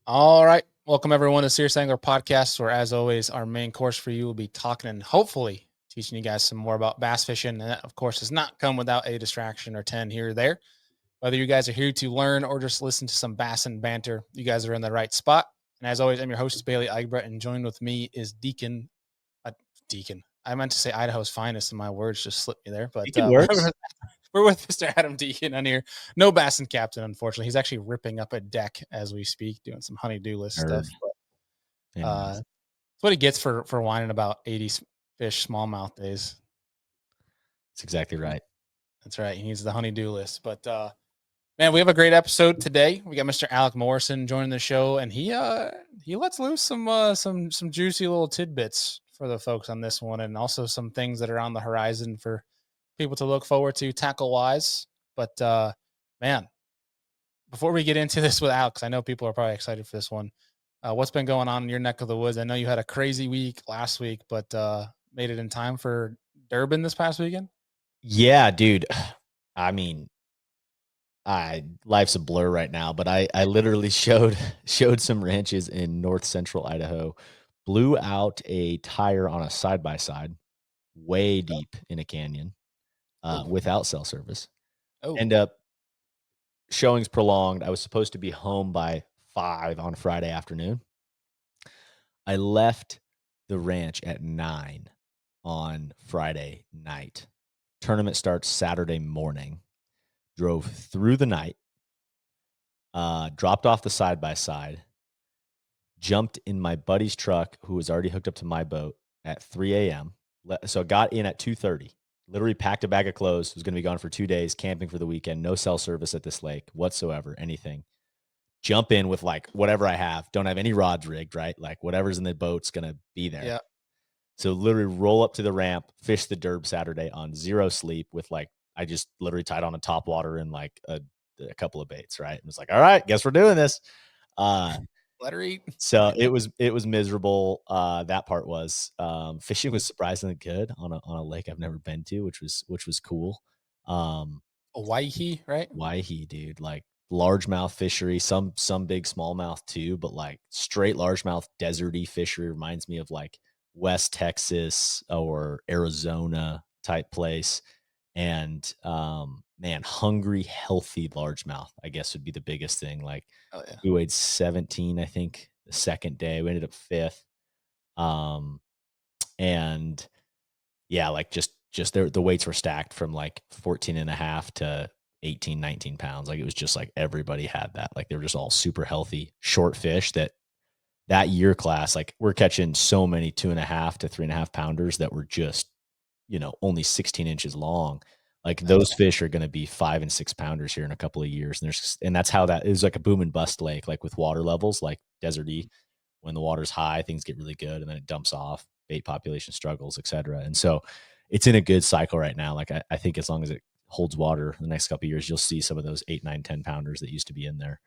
All right. Welcome, everyone, to Serious Angler Podcast, where, as always, our main course for you will be talking and hopefully teaching you guys some more about bass fishing. And that, of course, does not come without a distraction or 10 here or there. Whether you guys are here to learn or just listen to some bass and banter, you guys are in the right spot. And as always, I'm your host, Bailey Eichbrett, and joined with me is Deacon. I meant to say Idaho's finest, and my words just slipped me there. But Deacon works. we're with Mr. Adam Deacon on here. No Bassin Captain, unfortunately. He's actually ripping up a deck as we speak, doing some honey-do list Nerd. stuff. But Anyways, that's what he gets for whining about 80 fish smallmouth days. that's exactly right. That's right. He needs the honey-do list. But man, we have a great episode today. We got Mr. Alec Morrison joining the show, and he lets loose some juicy little tidbits for the folks on this one, and also some things that are on the horizon for people to look forward to tackle wise. But man, before we get into this with Alex, I know people are probably excited for this one. What's been going on in your neck of the woods? I know you had a crazy week last week, but made it in time for Durban this past weekend. Yeah, dude. I mean, life's a blur right now, but I literally showed some ranches in north central Idaho, blew out a tire on a side by side, way deep in a canyon, without cell service. End Oh, up showings prolonged. I was supposed to be home by 5 on Friday afternoon. I left the ranch at 9 on Friday night. Tournament starts Saturday morning. Drove through the night, dropped off the side by side, jumped in my buddy's truck who was already hooked up to my boat at 3 a.m. So got in at 2:30. Literally packed a bag of clothes. Was going to be gone for 2 days, camping for the weekend. No cell service at this lake whatsoever. Anything. Jump in with like whatever I have. Don't have any rods rigged, right? Like whatever's in the boat's going to be there. yeah. So literally roll up to the ramp, fish the derb Saturday on zero sleep with like, I just literally tied on a top water and like a couple of baits, right? And was like, all right, guess we're doing this. Let her eat. So it was miserable. That part was fishing was surprisingly good on a lake I've never been to, which was cool. Waihi, right? Waihi, dude, like largemouth fishery, some big smallmouth too, but like straight largemouth deserty fishery reminds me of like West Texas or Arizona type place. And man, hungry, healthy largemouth, I guess would be the biggest thing. Like Oh yeah. we weighed 17, I think, the second day. We ended up 5th. And yeah, like just the weights were stacked from like 14 and a half to 18, 19 pounds. Like it was just like everybody had that. Like they were just all super healthy, short fish that year class, like we're catching so many 2.5 to 3.5 pounders that were just, only 16 inches long. Like those fish are going to be 5 and 6 pounders here in a couple of years. And that's how that is, like a boom and bust lake, like with water levels, like deserty. When the water's high, things get really good and then it dumps off, bait population struggles, etc. And so it's in a good cycle right now. Like I think as long as it holds water in the next couple of years, you'll see some of those 8, 9, 10 pounders that used to be in there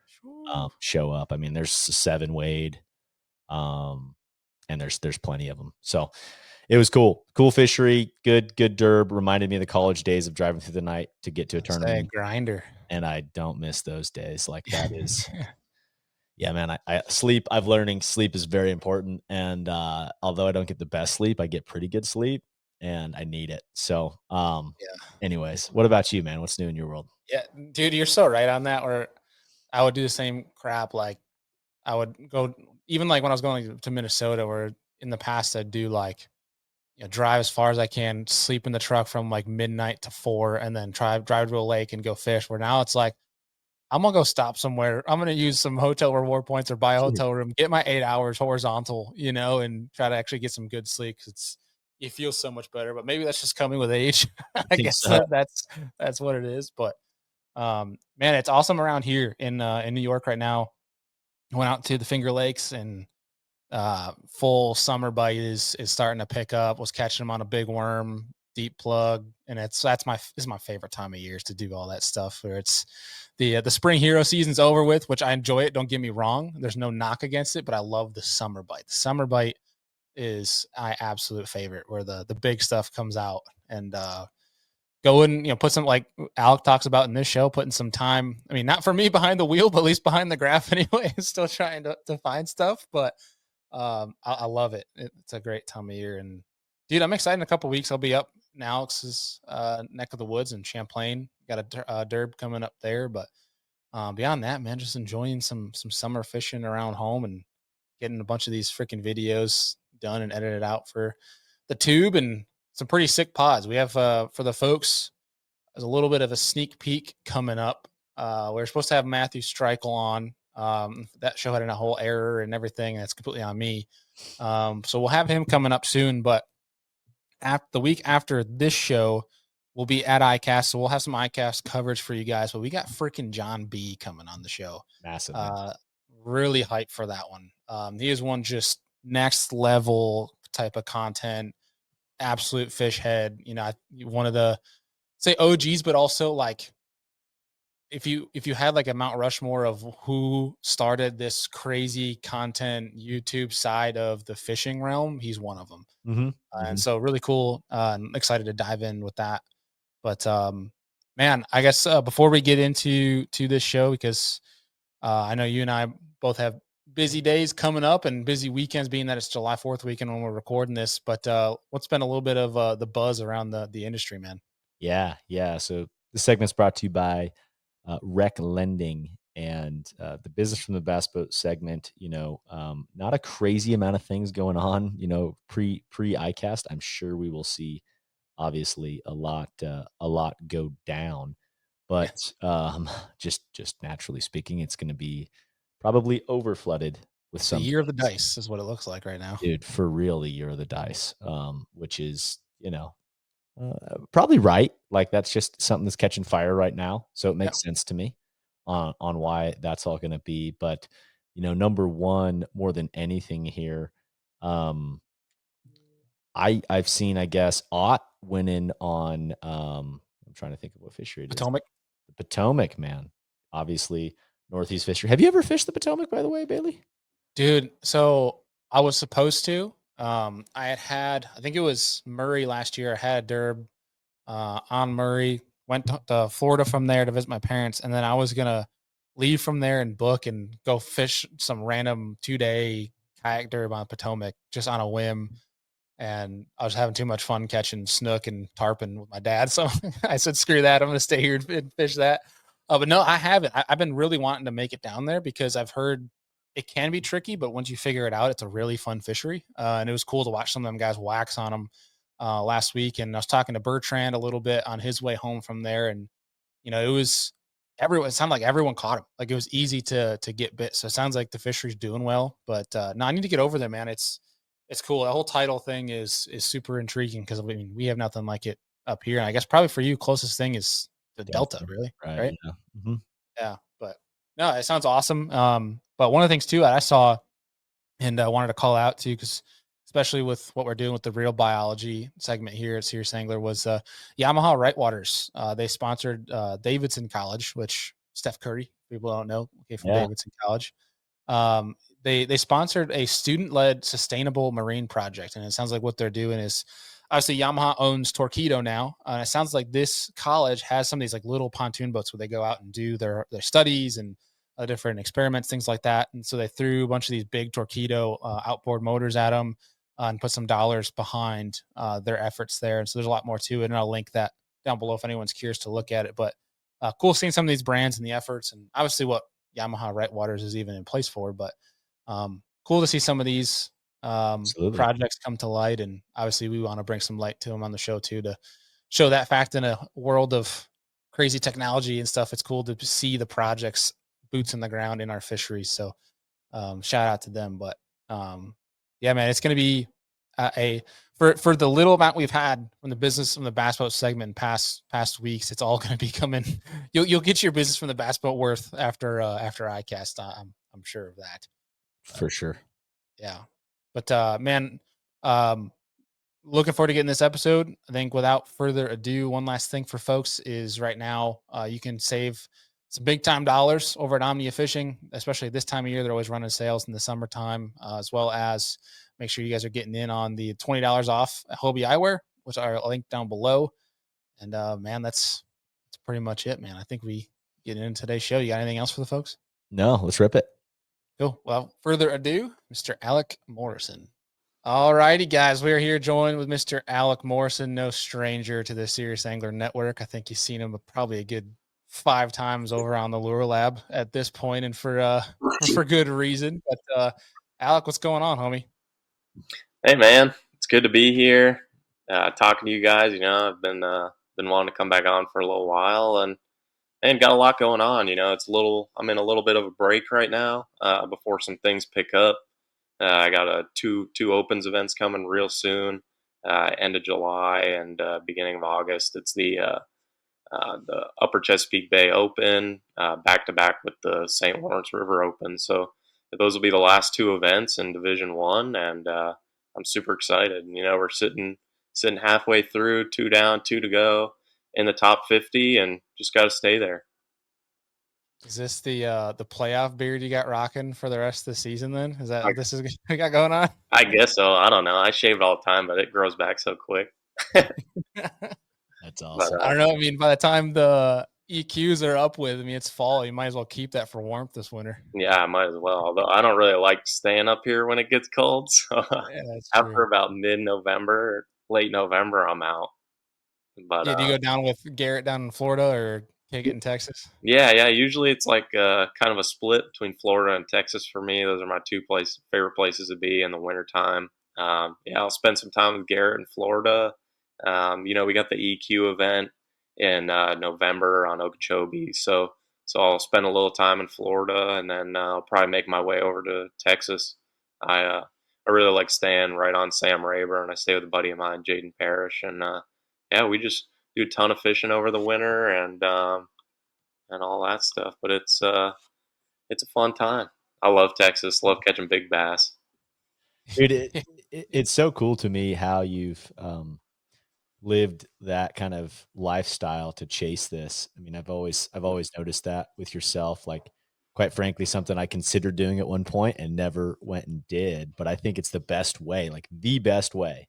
show up. I mean, there's 7 weighed, and there's plenty of them. So it was cool fishery, good derb. Reminded me of the college days of driving through the night to get to a Say tournament, grinder. and I don't miss those days. Like that is, yeah, man. I sleep. I've learning sleep is very important, and although I don't get the best sleep, I get pretty good sleep, and I need it. So, Yeah. anyways, what about you, man? What's new in your world? Yeah, dude, you're so right on that. Or I would do the same crap. Like I would go, even like when I was going to Minnesota, where in the past I'd do like, drive as far as I can, sleep in the truck from like midnight to 4, and then drive to a lake and go fish. Where now it's like, I'm gonna go stop somewhere. I'm gonna use some hotel reward points or buy a Sure. hotel room, get my 8 hours horizontal, and try to actually get some good sleep. Cause you feel so much better. But maybe that's just coming with age. I I think guess so. that's what it is. But man, it's awesome around here in New York right now. Went out to the Finger Lakes, and full summer bite is starting to pick up. Was catching them on a big worm, deep plug, and this is my favorite time of years to do all that stuff. Where it's the spring hero season's over with, which I enjoy it. Don't get me wrong. There's no knock against it, but I love the summer bite. The summer bite is my absolute favorite, where the big stuff comes out, and go and, put some, like Alec talks about in this show, putting some time. I mean, not for me behind the wheel, but at least behind the graph anyway, still trying to find stuff. But I love it. It's a great time of year. And dude, I'm excited. In a couple weeks, I'll be up in Alex's neck of the woods in Champlain. Got a derb coming up there. But beyond that, man, just enjoying some summer fishing around home and getting a bunch of these freaking videos done and edited out for the tube and some pretty sick pods. We have for the folks, there's a little bit of a sneak peek coming up. We're supposed to have Matthew Streichel on. That show had a whole error and everything, and it's completely on me. So we'll have him coming up soon. But the week after this show, we'll be at ICAST, so we'll have some ICAST coverage for you guys. But we got freaking John B coming on the show. Massive. Really hyped for that one. He is one just next level type of content, absolute fish head. One of the say OGs, but also like if you had like a Mount Rushmore of who started this crazy content YouTube side of the fishing realm, he's one of them. And so really cool. I'm excited to dive in with that. But man, I guess before we get into this show, because I know you and I both have busy days coming up and busy weekends, being that it's July 4th weekend when we're recording this. But what's been a little bit of the buzz around the industry, man? Yeah. So this segment's brought to you by Rec Lending and the business from the bass boat segment. Not a crazy amount of things going on. Pre ICAST, I'm sure we will see obviously a lot go down, but just naturally speaking, it's going to be probably over flooded with The some year of the things. dice is what it looks like right now. Dude, for real, the year of the dice, which is probably right. Like that's just something that's catching fire right now, so it Yeah. makes sense to me on why that's all going to be. But number one, more than anything here, I've seen, I guess, Ott winning on. I'm trying to think of what fishery it is. Potomac. The Potomac, man. Obviously, Northeast fishery. Have you ever fished the Potomac, by the way, Bailey? Dude, so I was supposed to. I think it was Murray last year. I had a derb on Murray, went to Florida from there to visit my parents, and then I was gonna leave from there and book and go fish some random 2-day kayak derb on Potomac just on a whim. And I was having too much fun catching snook and tarpon with my dad, so I said, "Screw that! I'm gonna stay here and fish that." But no, I haven't. I've been really wanting to make it down there because I've heard it can be tricky, but once you figure it out, it's a really fun fishery. And it was cool to watch some of them guys wax on them last week. And I was talking to Bertrand a little bit on his way home from there, and it was everyone. It sounded like everyone caught him. Like it was easy to get bit. So it sounds like the fishery's doing well. But no, I need to get over there, man. It's cool. The whole title thing is super intriguing because I mean we have nothing like it up here. And I guess probably for you, closest thing is the Delta, really, Right. right? Yeah. Mm-hmm. Yeah, but no, it sounds awesome. But one of the things too that I saw and I wanted to call out to, because especially with what we're doing with the real biology segment here at Serious Angler, was Yamaha Right Waters. They sponsored Davidson College, which Steph Curry, people don't know, okay, from Yeah. Davidson College. Um, they sponsored a student led sustainable marine project, and it sounds like what they're doing is obviously Yamaha owns Torpedo now, and it sounds like this college has some of these like little pontoon boats where they go out and do their studies and different experiments, things like that. And so they threw a bunch of these big Torpedo outboard motors at them and put some dollars behind their efforts there. And so there's a lot more to it, and I'll link that down below if anyone's curious to look at it. But cool seeing some of these brands and the efforts, and obviously what Yamaha Right Waters is even in place for. But cool to see some of these projects come to light, and obviously we want to bring some light to them on the show too, to show that fact in a world of crazy technology and stuff. It's cool to see the projects boots in the ground in our fisheries. So shout out to them. But yeah, man, it's going to be for the little amount we've had from the business from the bass boat segment in past weeks, it's all going to be coming. You'll get your business from the bass boat worth after ICAST. I'm sure of that. For sure. Yeah. But man, looking forward to getting this episode. I think without further ado, one last thing for folks is right now you can save some big time dollars over at Omnia Fishing, especially this time of year. They're always running sales in the summertime, as well as make sure you guys are getting in on the $20 off Hobie Eyewear, which are linked down below. And man, that's pretty much it, man. I think we get into today's show. You got anything else for the folks? No, let's rip it. Cool. Well, further ado, Mr. Alec Morrison. All righty, guys. We are here joined with Mr. Alec Morrison, no stranger to the Serious Angler Network. I think you've seen him probably a good 5 times over on the Lure Lab at this point, and for good reason. But Alec, what's going on, homie? Hey man, it's good to be here, talking to you guys. I've been wanting to come back on for a little while, and got a lot going on. I'm in a little bit of a break right now, before some things pick up. I got two opens events coming real soon, end of July and beginning of August. It's the Upper Chesapeake Bay Open, back to back with the St. Lawrence River Open. So those will be the last two events in Division One, and I'm super excited. We're sitting halfway through, two down, two to go in the top 50, and just got to stay there. Is this the playoff beard you got rocking for the rest of the season? Then is that I, what this is we got going on? I guess so. I don't know. I shave it all the time, but it grows back so quick. That's But awesome. I don't know. I mean, by the time the EQs are up with, I mean, it's fall. You might as well keep that for warmth this winter. yeah, I might as well. Although I don't really like staying up here when it gets cold, so Yeah, that's after true. about mid-November, late November, I'm out. But Yeah, do you go down with Garrett down in Florida or take it in Texas? yeah. Usually it's like kind of a split between Florida and Texas for me. Those are my favorite places to be in the wintertime. Yeah, I'll spend some time with Garrett in Florida. We got the EQ event in November on Okeechobee, so I'll spend a little time in Florida, and then I'll probably make my way over to Texas. I really like staying right on Sam Rayburn. I stay with a buddy of mine, Jaden Parrish, and yeah, we just do a ton of fishing over the winter, and all that stuff. But it's a fun time. I love Texas. Love catching big bass. Dude, it's so cool to me how you've lived that kind of lifestyle to chase this. I mean, I've always noticed that with yourself. Like, quite frankly, something I considered doing at one point and never went and did. But I think it's the best way, like the best way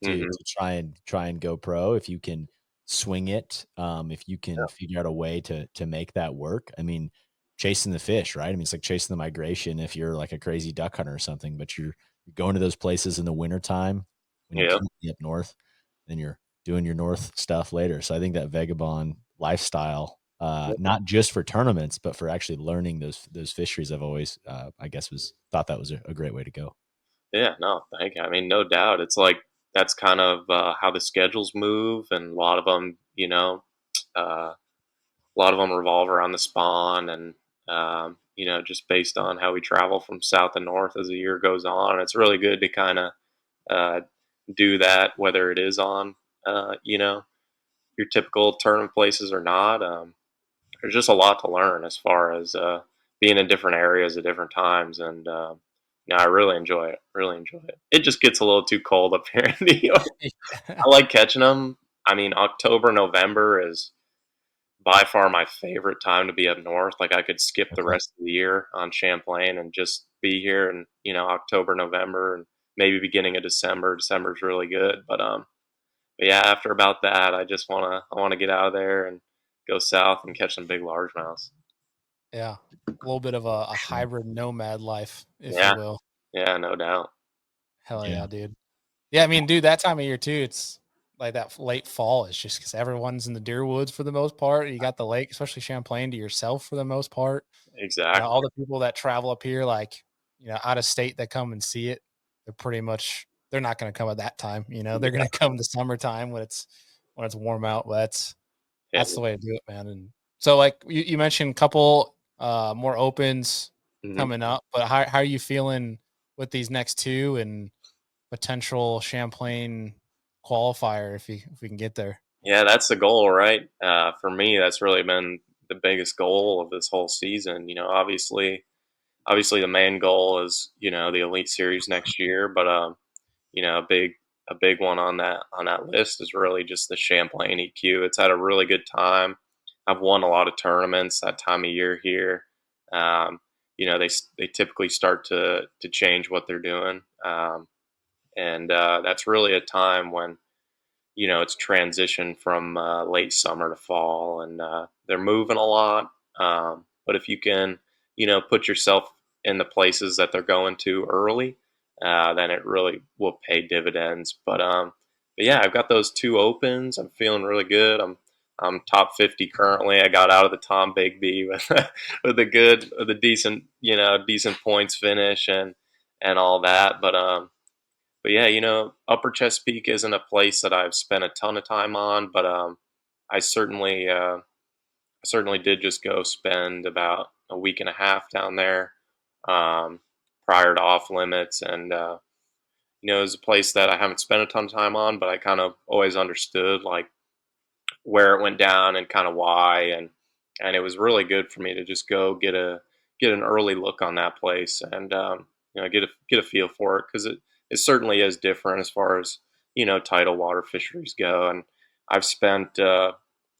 to Hmm. try and go pro if you can swing it. If you Yeah, can figure out a way to make that work. I mean, chasing the fish, right? I mean, it's like chasing the migration if you're like a crazy duck hunter or something, but you're going to those places in the wintertime when you yeah, can't be up north, and you're doing your north stuff later. So I think that vagabond lifestyle, not just for tournaments, but for actually learning those fisheries, I've always, I guess, was thought that was a great way to go. yeah. No, thank you. I mean, no doubt. It's like that's kind of how the schedules move, and a lot of them, a lot of them revolve around the spawn, and just based on how we travel from south to north as the year goes on. It's really good to kind of uh, do that, whether it is on, your typical tournament places or not. There's just a lot to learn as far as being in different areas at different times, and I really enjoy it. Really enjoy it. It just gets a little too cold up here in New York. I like catching them. I mean, October, November is by far my favorite time to be up north. Like I could skip the Okay. rest of the year on Champlain and just be here in October, November, and maybe beginning of December. December's really good, but yeah, after about that, I wanna get out of there and go south and catch some big largemouths. Yeah, a little bit of a Sure. hybrid nomad life, if you Yeah, will. yeah, no doubt. Hell Yeah. yeah, dude. Yeah, I mean, dude, that time of year too, it's like that late fall. It's just because everyone's in the deer woods for the most part. You got the lake, especially Champlain, to yourself for the most part. All Exactly. the people that travel up here, like, out of state that come and see it, they're not going to come at that time. They're going to come in the summertime when it's warm out. But Yeah. that's the way to do it, man. And so, like you mentioned, a couple more opens Mhm. coming up. But how are you feeling with these next two and potential Champlain qualifier if we can get there? Yeah, that's the goal, right? For me, that's really been the biggest goal of this whole season. Obviously, the main goal is the Elite Series next year, but a big one on that list is really just the Champlain EQ. It's had a really good time. I've won a lot of tournaments that time of year here. Um, they typically start to change what they're doing, and that's really a time when it's transitioned from late summer to fall, and they're moving a lot. But if you can, put yourself in the places that they're going to early, then it really will pay dividends. But yeah, I've got those two opens. I'm feeling really good. I'm top 50 currently. I got out of the Tom Bigby with with a decent decent points finish and all that. But yeah, Upper Chesapeake isn't a place that I've spent a ton of time on, but I certainly did just go spend about a week and a half down there um, prior to off limits, and it was a place that I haven't spent a ton of time on, but I kind of always understood like where it went down and kind of why, and it was really good for me to just go get an early look on that place and get a feel for it, because it certainly is different as far as tidal water fisheries go. And I've spent uh,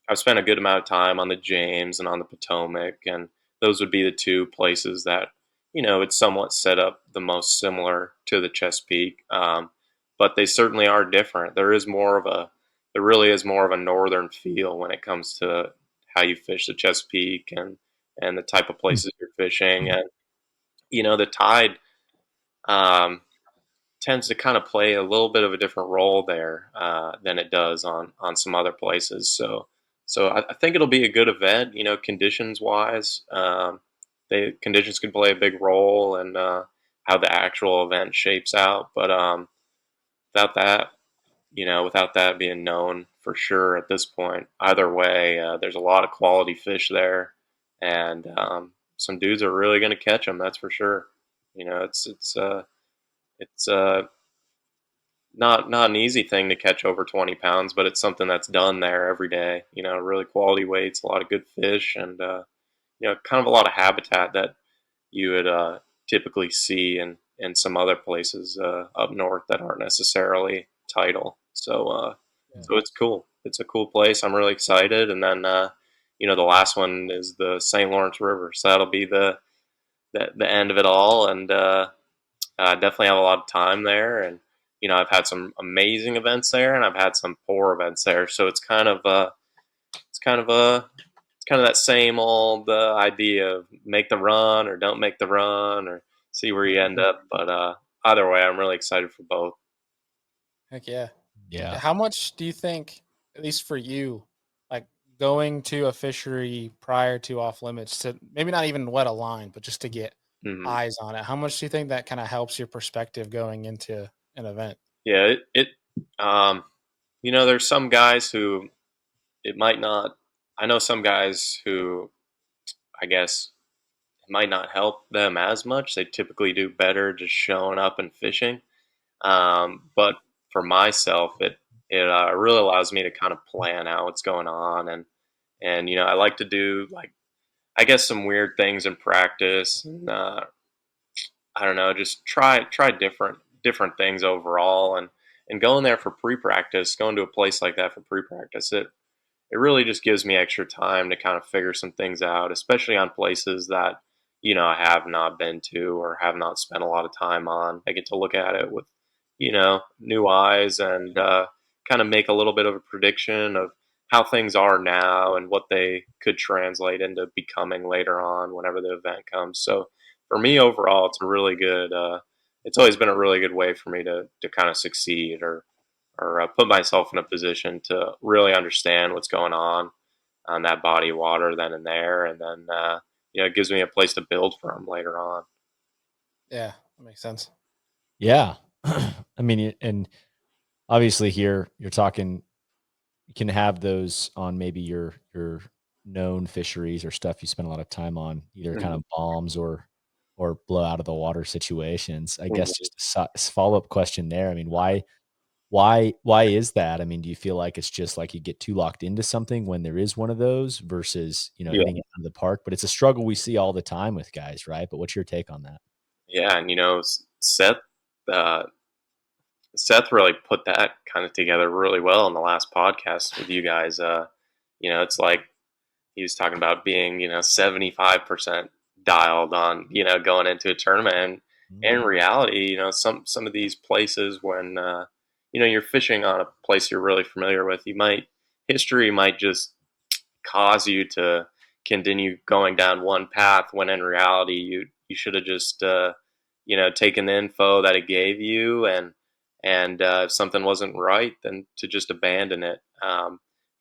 I've spent a good amount of time on the James and on the Potomac, and those would be the two places that it's somewhat set up the most similar to the Chesapeake. But they certainly are different. There really is more of a northern feel when it comes to how you fish the Chesapeake and the type of places you're fishing. And the tide um, tends to kind of play a little bit of a different role there than it does on some other places. So I think it'll be a good event. Conditions wise, the conditions can play a big role in how the actual event shapes out. But without that, without that being known for sure at this point, either way, there's a lot of quality fish there, and some dudes are really going to catch them. That's for sure. It's not an easy thing to catch over 20 pounds, but it's something that's done there every day. Really quality weights, a lot of good fish, and kind of a lot of habitat that you would typically see in some other places up north that aren't necessarily tidal. So it's cool. It's a cool place. I'm really excited. And then the last one is the St. Lawrence River, so that'll be the end of it all. And definitely have a lot of time there. And I've had some amazing events there, and I've had some poor events there. So it's kind of a it's kind of that same old idea of make the run or don't make the run or see where you end up. But either way, I'm really excited for both. Heck yeah. Yeah. How much do you think, at least for you, like going to a fishery prior to off limits to maybe not even wet a line, but just to get Hmm. eyes on it? How much do you think that kind of helps your perspective going into an event? Yeah, it um, there's some guys who it might not. I know some guys who I guess it might not help them as much. They typically do better just showing up and fishing. But for myself, it really allows me to kind of plan out what's going on, and I like to do like I guess some weird things in practice, and I don't know, just try different things overall, and going there for pre-practice, going to a place like that for pre-practice, it really just gives me extra time to kind of figure some things out, especially on places that I have not been to or have not spent a lot of time on. I get to look at it with new eyes and kind of make a little bit of a prediction of how things are now and what they could translate into becoming later on whenever the event comes. So for me overall, it's a really good. It's always been a really good way for me to kind of succeed or put myself in a position to really understand what's going on that body of water then and there, and then it gives me a place to build from later on. Yeah, that makes sense. Yeah. I mean, and obviously here you're talking, you can have those on maybe your known fisheries or stuff you spend a lot of time on, either kind Mhm. of bombs or blow out of the water situations. I guess Mhm. just a follow up question there. I mean, why is that? I mean, do you feel like it's just like you get too locked into something when there is one of those versus Yeah, hitting it out of the park? But it's a struggle we see all the time with guys, right? But what's your take on that? yeah, and uh, Seth really put that kind of together really well in the last podcast with you guys. It's like he was talking about being 75% dialed on going into a tournament, and in Mm, reality, some of these places when you're fishing on a place you're really familiar with, history might just cause you to continue going down one path when in reality you should have just taken the info that it gave you, and if something wasn't right, then to just abandon it.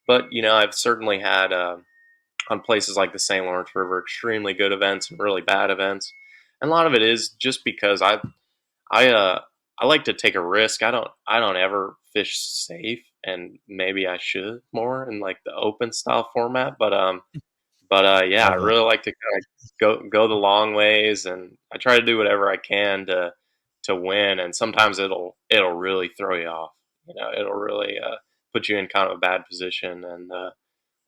But I've certainly had on places like the St. Lawrence River extremely good events and really bad events, and a lot of it is just because I uh I like to take a risk. I don't ever fish safe, and maybe I should more in like the open style format. But yeah, I Love it. really like to kind of go the long ways, and I try to do whatever I can to win. And sometimes it'll really throw you off. It'll really put you in kind of a bad position. And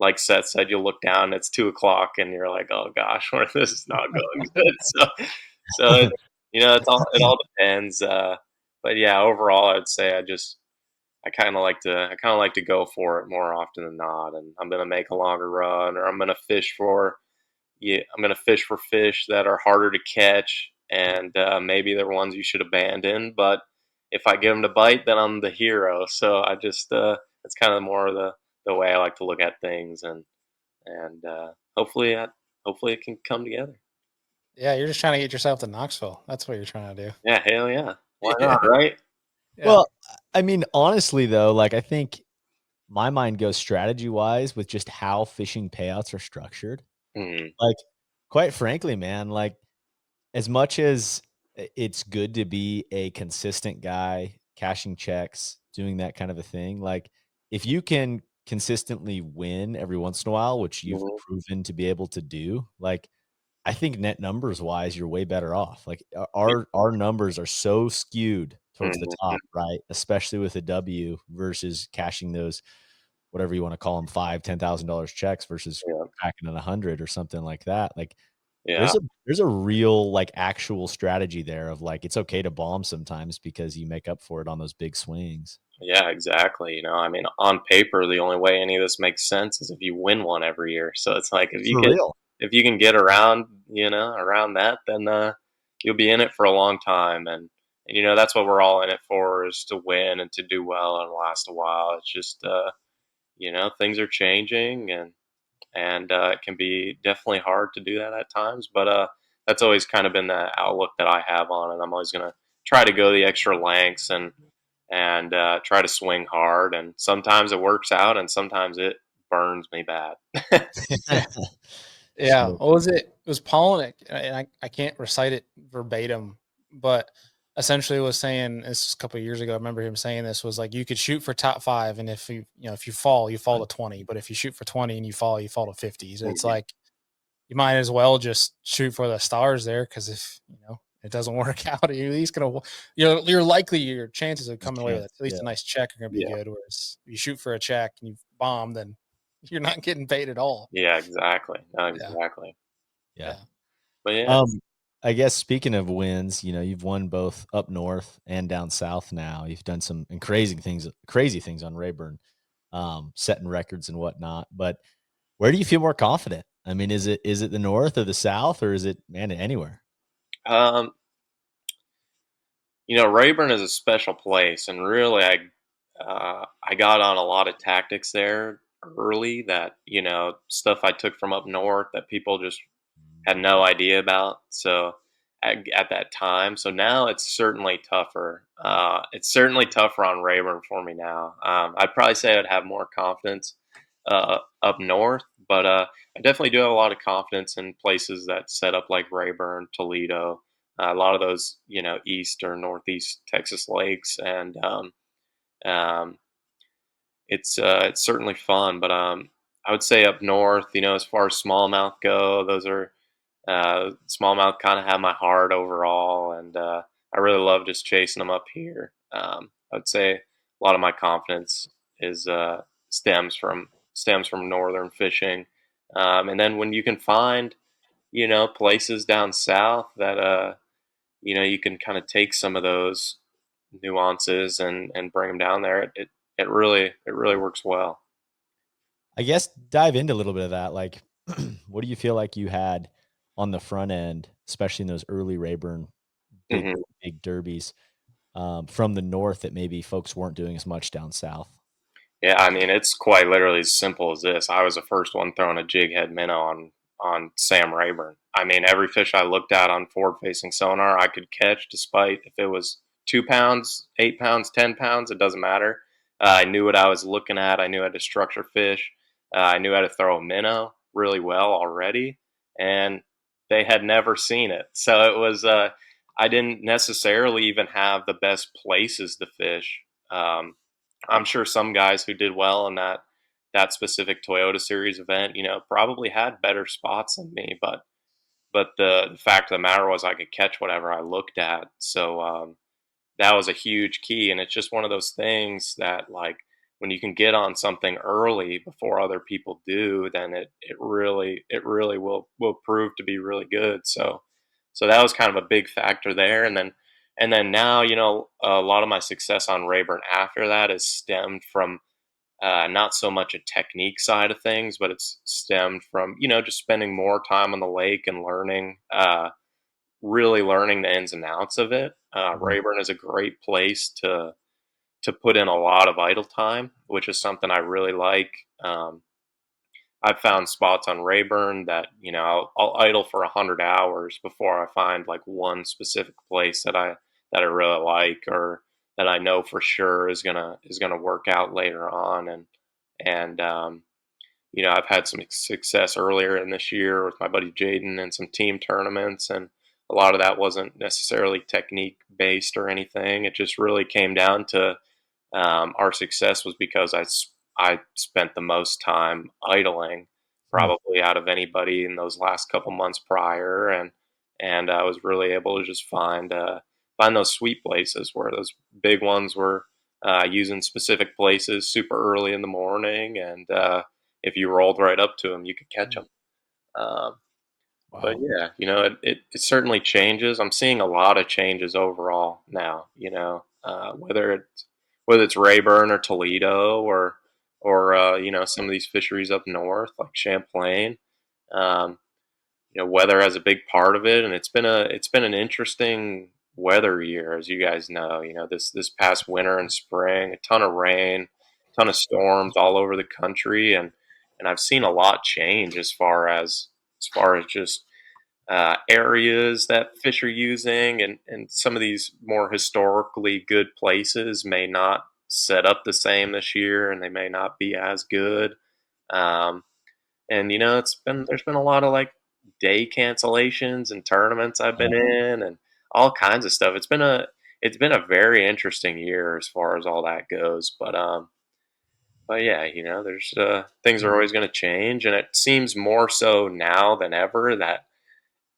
like Seth said, you'll look down, it's 2 o'clock, and you're like, oh gosh, this is not going good. It all depends. But yeah, overall, I'd say I kind of like to go for it more often than not, and I'm gonna make a longer run, or I'm gonna fish for fish that are harder to catch, and maybe they're ones you should abandon. But if I get them to bite, then I'm the hero. So I just that's kind of more of the way I like to look at things, and hopefully it can come together. Yeah, you're just trying to get yourself to Knoxville. That's what you're trying to do. Yeah, hell yeah, why Yeah. not, right? Yeah. Well, I mean, honestly though, like I think my mind goes strategy wise with just how fishing payouts are structured. Mhm. Like, quite frankly, man, like as much as it's good to be a consistent guy, cashing checks, doing that kind of a thing, like if you can consistently win every once in a while, which you've Mhm. proven to be able to do, like I think net numbers wise, you're way better off. Like Yeah. our numbers are so skewed towards the Mhm. top, right? Especially with a W versus cashing those whatever you want to call them, $5,000, $10,000 checks versus Yeah. cracking at 100 or something like that. Like Yeah. there's a real like actual strategy there of like it's okay to bomb sometimes because you make up for it on those big swings. Yeah, exactly. I mean, on paper, the only way any of this makes sense is if you win one every year. So it's like For real. if you can get around that, then you'll be in it for a long time. And that's what we're all in it for, is to win and to do well and last a while. It's just things are changing, and it can be definitely hard to do that at times. But that's always kind of been the outlook that I have on it. I'm always gonna try to go the extra lengths, and try to swing hard. And sometimes it works out, and sometimes it burns me bad. Yeah. So What was it? It was Polnick, and I can't recite it verbatim, but essentially was saying this a couple of years ago. I remember him saying this was like you could shoot for top five, and if you fall, you fall to 20. But if you shoot for 20 and you fall to 50. So it's Mhm. like you might as well just shoot for the stars there, because if it doesn't work out, you're at least gonna you're likely your chances of there's coming a away with chance. at least Yeah. a nice check are gonna be Yeah, good. Whereas if you shoot for a check and you bomb, then you're not getting paid at all. yeah, exactly. No, Yeah. exactly. Yeah. Yeah. But yeah, Um, I guess speaking of wins, you've won both up north and down south now. You've done some crazy things on Rayburn, setting records and whatnot. But where do you feel more confident? I mean, is it the north or the south, or is it man anywhere? um, Rayburn is a special place, and really, I got on a lot of tactics there early, that stuff I took from up north that people just had no idea about. So at that time, so now it's certainly tougher. It's certainly tougher on Rayburn for me now. I'd probably say I'd have more confidence up north, but I definitely do have a lot of confidence in places that set up like Rayburn, Toledo, a lot of those east or northeast Texas lakes, and um, it's certainly fun. But I would say up north, as far as smallmouth go, those are smallmouth kind of have my heart overall, and I really love just chasing them up here. I'd say a lot of my confidence is stems from northern fishing, and then when you can find places down south that you can kind of take some of those nuances and bring them down there. It really works well. I guess dive into a little bit of that. Like, what do you feel like you had on the front end, especially in those early Rayburn big Hmm. big derbies? from the north that maybe folks weren't doing as much down south? Yeah, I mean, it's quite literally as simple as this. I was the first one throwing a jig head minnow on Sam Rayburn. I mean, every fish I looked at on forward facing sonar, I could catch, despite if it was 2 pounds, 8 pounds, 10 pounds. It doesn't matter. I knew what I was looking at. I knew how to structure fish. I knew how to throw a minnow really well already, and they had never seen it. So it was. I didn't necessarily even have the best places to fish. I'm sure some guys who did well in that specific Toyota Series event, probably had better spots than me. But the fact of the matter was, I could catch whatever I looked at. So that was a huge key, and it's just one of those things that, like, when you can get on something early before other people do, then it really will prove to be really good. So that was kind of a big factor there, and then now, a lot of my success on Rayburn after that is stemmed from not so much a technique side of things, but it's stemmed from just spending more time on the lake and learning, really learning the ins and outs of it. Mhm. Rayburn is a great place to put in a lot of idle time, which is something I really like. I've found spots on Rayburn that I'll idle for 100 hours before I find like one specific place that I really like, or that I know for sure is gonna work out later on. And I've had some success earlier in this year with my buddy Jaden and some team tournaments, and a lot of that wasn't necessarily technique based or anything. It just really came down to, our success was because I spent the most time idling, Hmm. probably out of anybody in those last couple months prior, and I was really able to just find those sweet places where those big ones were, using specific places super early in the morning, and if you rolled right up to them, you could catch them. Um, but Wow. yeah, it certainly changes. I'm seeing a lot of changes overall now. Whether it's Rayburn or Toledo, or some of these fisheries up north like Champlain. Um, weather has a big part of it, and it's been an interesting weather year, as you guys know. This past winter and spring, a ton of rain, ton of storms all over the country, and I've seen a lot change as far as just areas that fish are using, and some of these more historically good places may not set up the same this year, and they may not be as good. Um, and there's been a lot of like day cancellations and tournaments I've Yeah. been in, and all kinds of stuff. It's been a very interesting year as far as all that goes. But yeah, there's things are always going to change, and it seems more so now than ever that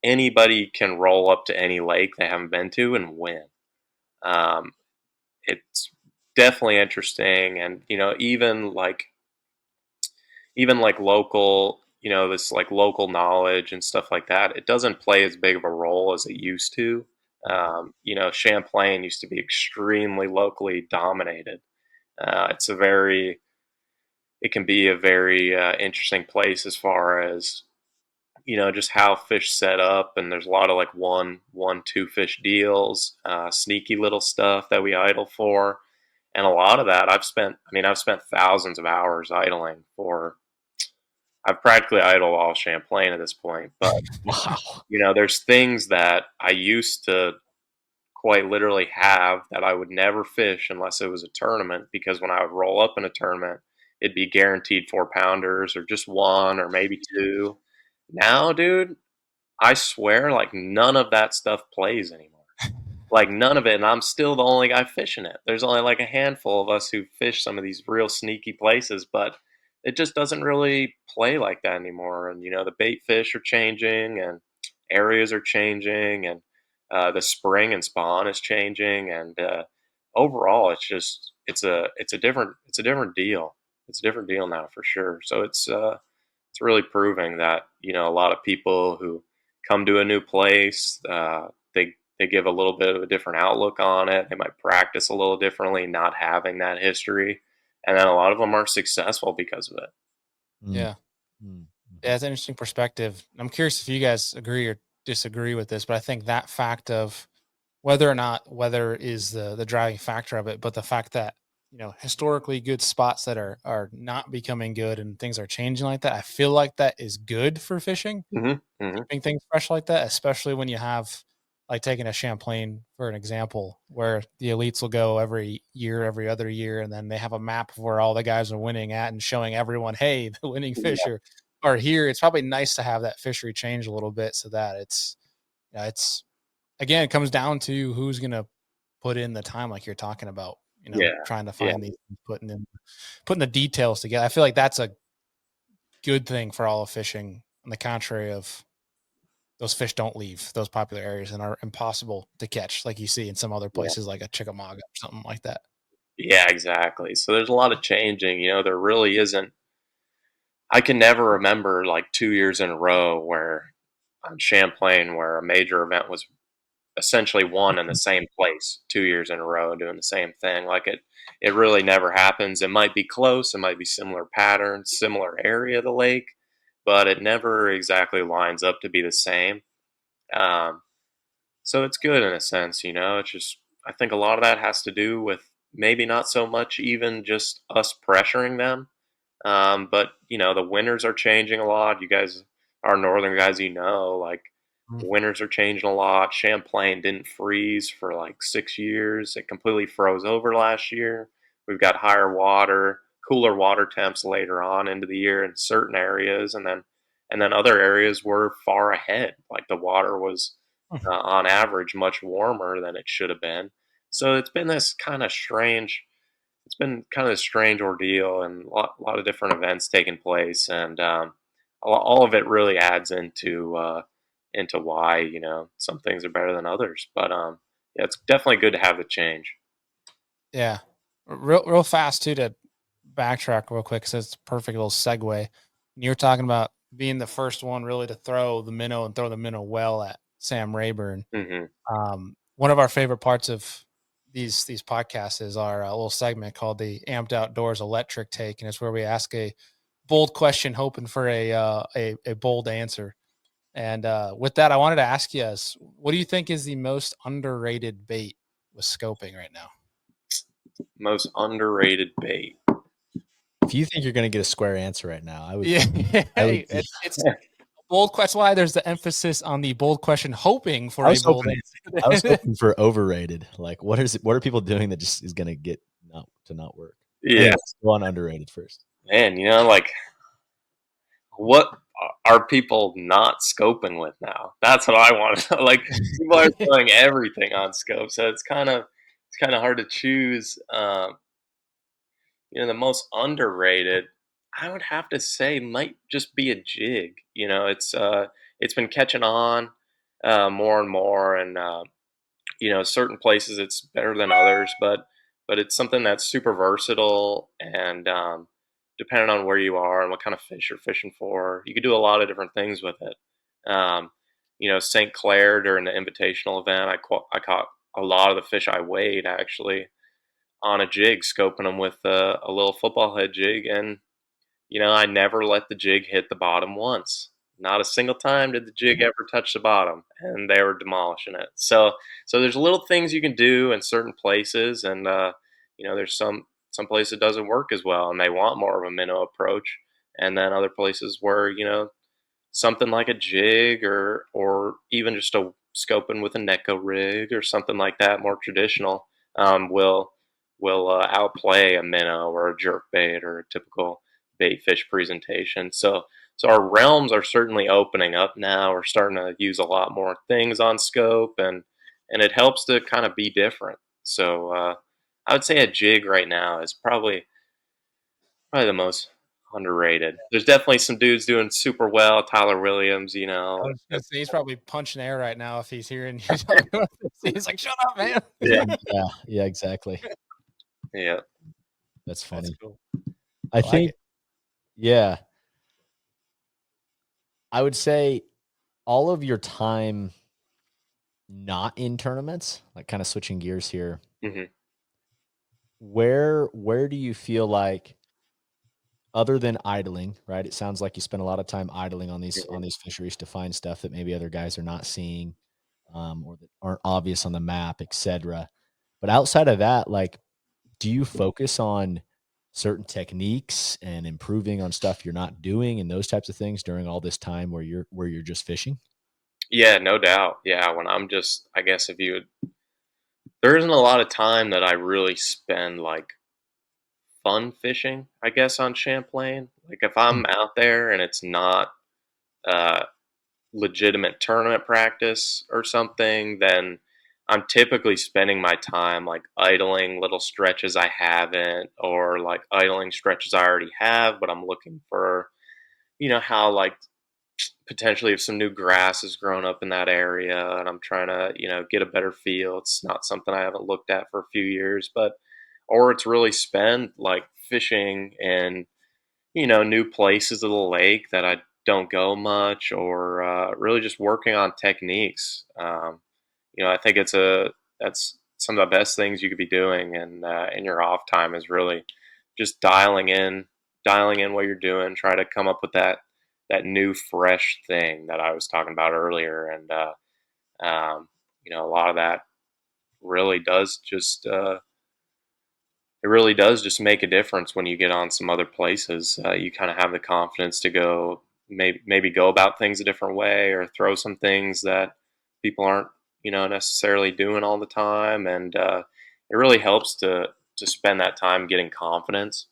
anybody can roll up to any lake they haven't been to and win. Um, it's definitely interesting, and even like local, this like local knowledge and stuff like that, it doesn't play as big of a role as it used to. Champlain used to be extremely locally dominated. It can be a very interesting place as far as just how fish set up, and there's a lot of like two fish deals, sneaky little stuff that we idle for, and a lot of that I've spent thousands of hours idling for. I've practically idled all Champlain at this point, but Wow. there's things that I used to quite literally have that I would never fish unless it was a tournament, because when I would roll up in a tournament, it'd be guaranteed 4 pounders or just one or maybe two. Now, dude, I swear, like, none of that stuff plays anymore. Like, none of it, and I'm still the only guy fishing it. There's only like a handful of us who fish some of these real sneaky places, but it just doesn't really play like that anymore. And the bait fish are changing, and areas are changing, and the spring and spawn is changing, and overall, it's a different deal. It's a different deal now for sure. So it's really proving that a lot of people who come to a new place, they give a little bit of a different outlook on it. They might practice a little differently, not having that history, and then a lot of them are successful because of it. Mm. Yeah. Mm. Yeah, Mhm. it's an interesting perspective. I'm curious if you guys agree or disagree with this, but I think that fact of whether or not weather is the driving factor of it, but the fact that, historically good spots that are not becoming good and things are changing like that, I feel like that is good for fishing, Hmm. Hmm. keeping things fresh like that, especially when you have, like, taking a Champlain for an example, where the elites will go every year, every other year, and then they have a map of where all the guys are winning at and showing everyone, hey, the winning fish are here. It's probably nice to have that fishery change a little bit so that it's again, it comes down to who's gonna put in the time, like you're talking about, Yeah. trying to Yeah. find these, putting the details together. I feel like that's a good thing for all of fishing, on the contrary of those fish don't leave those popular areas and are impossible to catch, like you see in some other Yeah. places, like a Chickamauga or something like that. Yeah, exactly. So there's a lot of changing. There really isn't. I can never remember like 2 years in a row where on Champlain, where a major event was essentially won in the same place 2 years in a row doing the same thing. Like it really never happens. It might be close, it might be similar patterns, similar area of the lake, but it never exactly lines up to be the same. Um, so it's good in a sense. It's just, I think a lot of that has to do with maybe not so much even just us pressuring them, but the winters are changing a lot. You guys are northern guys, like Mm. winters are changing a lot. Champlain didn't freeze for like 6 years. It completely froze over last year. We've got higher water, cooler water temps later on into the year in certain areas, and then other areas were far ahead. Like the water was on average much warmer than it should have been. So it's been kind of a strange ordeal and a lot of different events taking place, and all of it really adds into why some things are better than others. But yeah, it's definitely good to have the change. Yeah. Real fast too, to backtrack real quick, so it's a perfect little segue. You're talking about being the first one really to throw the minnow and throw the minnow well at Sam Rayburn. Hmm. One of our favorite parts of these podcasts is our little segment called the Amped Outdoors Electric Take, and it's where we ask a bold question, hoping for a bold answer. And with that, I wanted to ask you, what do you think is the most underrated bait with scoping right now? Most underrated bait. If you think you're going to get a square answer right now, Yeah, I would, hey, it's a bold question. Why there's the emphasis on the bold question, hoping for I a was bold hoping, I was answer. hoping for overrated. Like, what are people doing that just is going to get not work? Yeah, Anyways, go on underrated first. man. Like what are people not scoping with now? That's what I want to know. Like people are throwing everything on scope, so it's kind of hard to choose. The most underrated, I would have to say, might just be a jig. It's been catching on more and more, and certain places it's better than others, but it's something that's super versatile, and depending on where you are and what kind of fish you're fishing for, you could do a lot of different things with it. St. Clair during the invitational event, I caught a lot of the fish I weighed actually on a jig, scoping them with a little football head jig, and I never let the jig hit the bottom once. Not a single time did the jig ever touch the bottom, and they were demolishing it. So there's little things you can do in certain places, and there's some places it doesn't work as well, and they want more of a minnow approach, and then other places where something like a jig or even just a scoping with a Neko rig or something like that, more traditional, will outplay a minnow or a jerk bait or a typical bait fish presentation. So our realms are certainly opening up now. We're starting to use a lot more things on scope, and it helps to kind of be different. So I would say a jig right now is probably the most underrated. There's definitely some dudes doing super well. Tyler Williams, I was gonna say he's probably punching air right now if he's hearing you talk about this. He's like, "Shut up, man." yeah, Yeah, exactly. yeah. That's That's funny. cool. I I like think, it. yeah, I would say all of your time not in tournaments, like kind of switching gears here, Hmm. where do you feel like, other than idling, right? It sounds like you spend a lot of time idling on these Hmm. fisheries to find stuff that maybe other guys are not seeing. or that aren't obvious on the map, etc. But outside of that, like, do you focus on certain techniques and improving on stuff you're not doing and those types of things during all this time where you're just fishing? Yeah, no doubt. Yeah, when I'm just, I guess if you would, there isn't a lot of time that I really spend like fun fishing, I guess, on Champlain. Like if Mm. I'm out there and it's not uh, legitimate tournament practice or something, then I'm typically spending my time like idling little stretches I haven't, or like idling stretches I already have, but I'm looking for, how like potentially if some new grass has grown up in that area and I'm trying to, get a better feel. It's not something I haven't looked at for a few years, but, or it's really spent like fishing in, new places of the lake that I don't go much, or really just working on techniques. I think that's some of the best things you could be doing, and in your off time is really just dialing in what you're doing, try to come up with that new fresh thing that I was talking about earlier, and a lot of that really does just it really does just make a difference when you get on some other places. You kind of have the confidence to go maybe go about things a different way, or throw some things that people aren't necessarily doing all the time, and it really helps to spend that time getting confidence,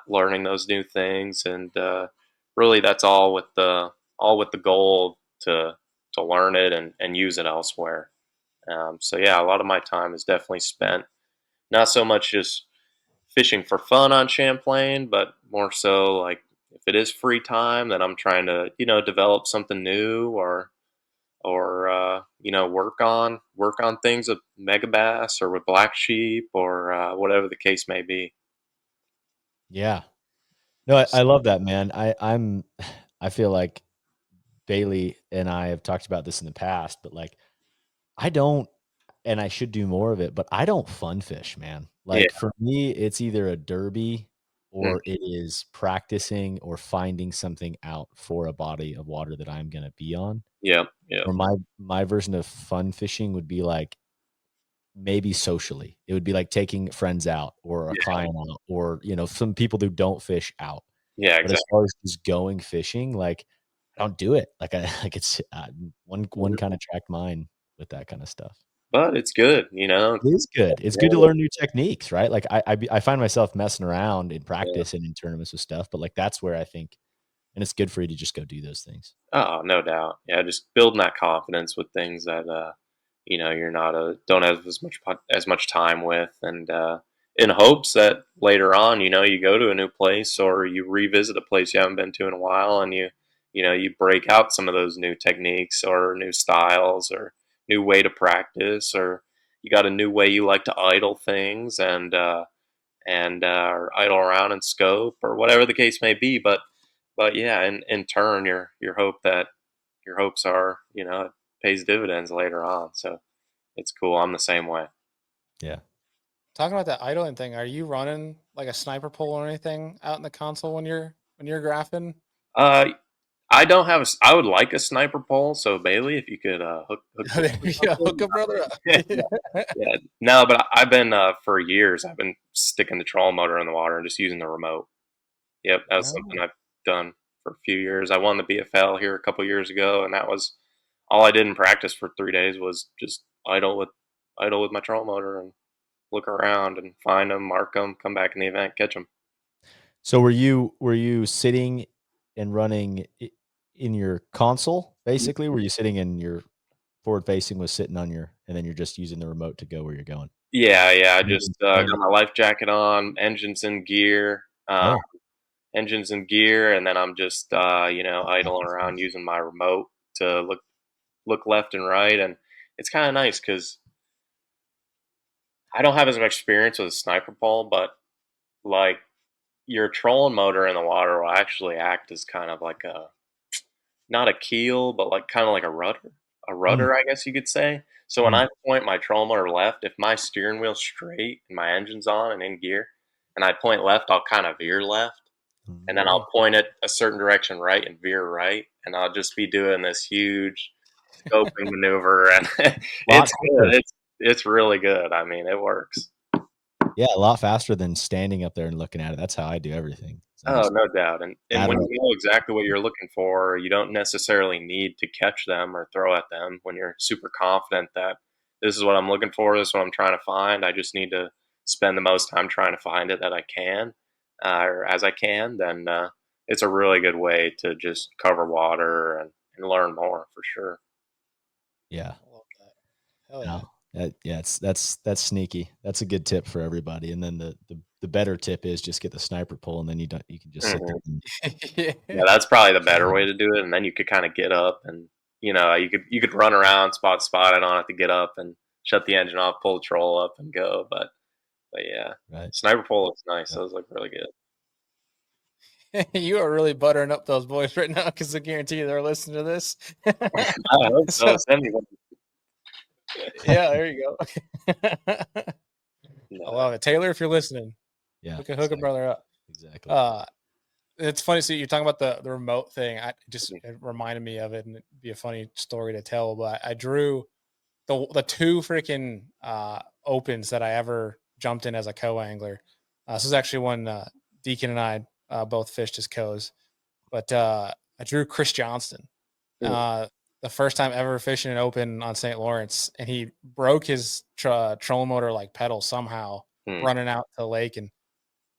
learning those new things, and really that's all with the goal to learn it and use it elsewhere. So yeah, a lot of my time is definitely spent not so much just fishing for fun on Champlain, but more so like if it is free time, then I'm trying to develop something new, or work on things with megabass or with black sheep, or whatever the case may be. Yeah. No, I love that, man. I feel like Bailey and I have talked about this in the past, but like I don't, and I should do more of it, but I don't fun fish, man. Yeah. Like for me, it's either a derby Mm. or it is practicing or finding something out for a body of water that I'm going to be on. Yep. Yep. Or my version of fun fishing would be like maybe socially. It would be like taking friends out or a Yeah. client out or, some people who don't fish out. Yeah. But as Exactly. far as just going fishing, like I don't do it. Like I like it's one kind of track mind with that kind of stuff. But it's good, It is good. It's good to Yeah. learn new techniques, right? Like I find myself messing around in Yeah. practice and in tournaments with stuff, but like that's where I think, and it's good for you to just go do those things. Oh, no doubt. Yeah, just building that confidence with things that you're not don't have as much time with, and in hopes that later on, you go to a new place, or you revisit a place you haven't been to in a while, and you break out some of those new techniques or new styles or new way to practice, or you got a new way you like to idle things, or idle around in scope, or whatever the case may be. But yeah, in turn, your hopes are, it pays dividends later on. So it's cool. I'm the same way. Yeah. Talking about that idling thing, are you running like a sniper pole or anything out in the console when you're graphing? Uh, I don't have I would like a sniper pole. So Bailey, if you could hook me There up with we go. Hook something. a brother up. yeah, yeah. No, but I've been for years. I've been sticking the trolling motor in the water and just using the remote. Yep, that was something Oh. I've done for a few years. I won the BFL here a couple years ago, and that was all I did in practice for 3 days was just idle with my trolling motor and look around and find them, mark them, come back in the event, catch them. So were you sitting and running in your console basically? Were you sitting in your forward facing was sitting on your, and then you're just using the remote to go where you're going? Yeah, yeah. I You just didn't got plan it. my life jacket on, Oh, engines in gear, and then I'm just idling around using my remote to look left and right, and it's kind of nice because I don't have as much experience with a sniper pole, but like your trolling motor in the water will actually act as kind of like a not a keel, but like kind of like a rudder. A mm, rudder, I guess you could say. So when mm. I point my trolling motor left, if my steering wheel's straight and my engine's on and in gear, and I point left, I'll kind of veer left, and then Mm. I'll point it a certain direction right and veer right, and I'll just be doing this huge scoping maneuver, and Lot it's quicker. good. It's really good. I mean, it works. Yeah, a lot faster than standing up there and looking at it. That's how I do everything. So I Oh, just no doubt. And when ladder up. you know exactly what you're looking for, you don't necessarily need to catch them or throw at them. When you're super confident that this is what I'm looking for, this is what I'm trying to find, I just need to spend the most time trying to find it that I can, or as I can, then it's a really good way to just cover water and learn more for sure. Yeah. I love that. Hell yeah. No. Yeah, that's sneaky. That's a good tip for everybody. And then the better tip is just get the sniper pole, and then you can just sit there Hmm. and Yeah, that's probably the better way to do it. And then you could kind of get up and you could run around spot to spot. I don't have to get up and shut the engine off, pull the troll up, and go. But yeah, right. sniper pole looks nice. Yeah. Those look really good. You are really buttering up those boys right now because I guarantee you they're listening to this. I hope so. So, Send me one. yeah, there you go. I No. love it. Taylor, if you're listening, Yeah. hook a Exactly. brother up. Exactly. It's funny. See, you're talking about the remote thing. Mhm. It reminded me of it, and it'd be a funny story to tell. But I drew the two freaking opens that I ever jumped in as a co-angler. This is actually when Deacon and I both fished as co's. But I drew Chris Johnston Mhm. the first time ever fishing an open on St. Lawrence, and he broke his trolling motor like pedal somehow Mhm. running out to the lake, and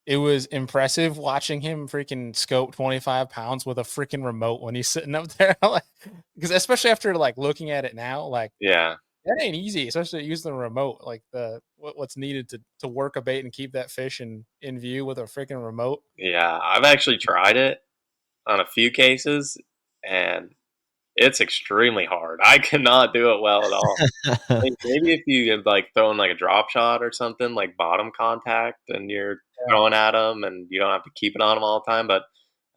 it was impressive watching him freaking scope 25 pounds with a freaking remote when he's sitting up there. Because especially after like looking at it now, like Yeah, that ain't easy, especially using the remote, like what's needed to work a bait and keep that fish in view with a freaking remote. yeah. I've actually tried it on a few cases, and it's extremely hard. I cannot do it well at all. Like, maybe if you had, like, thrown, like, a drop shot or something, like, bottom contact, and you're Yeah. throwing at them, and you don't have to keep it on them all the time, but,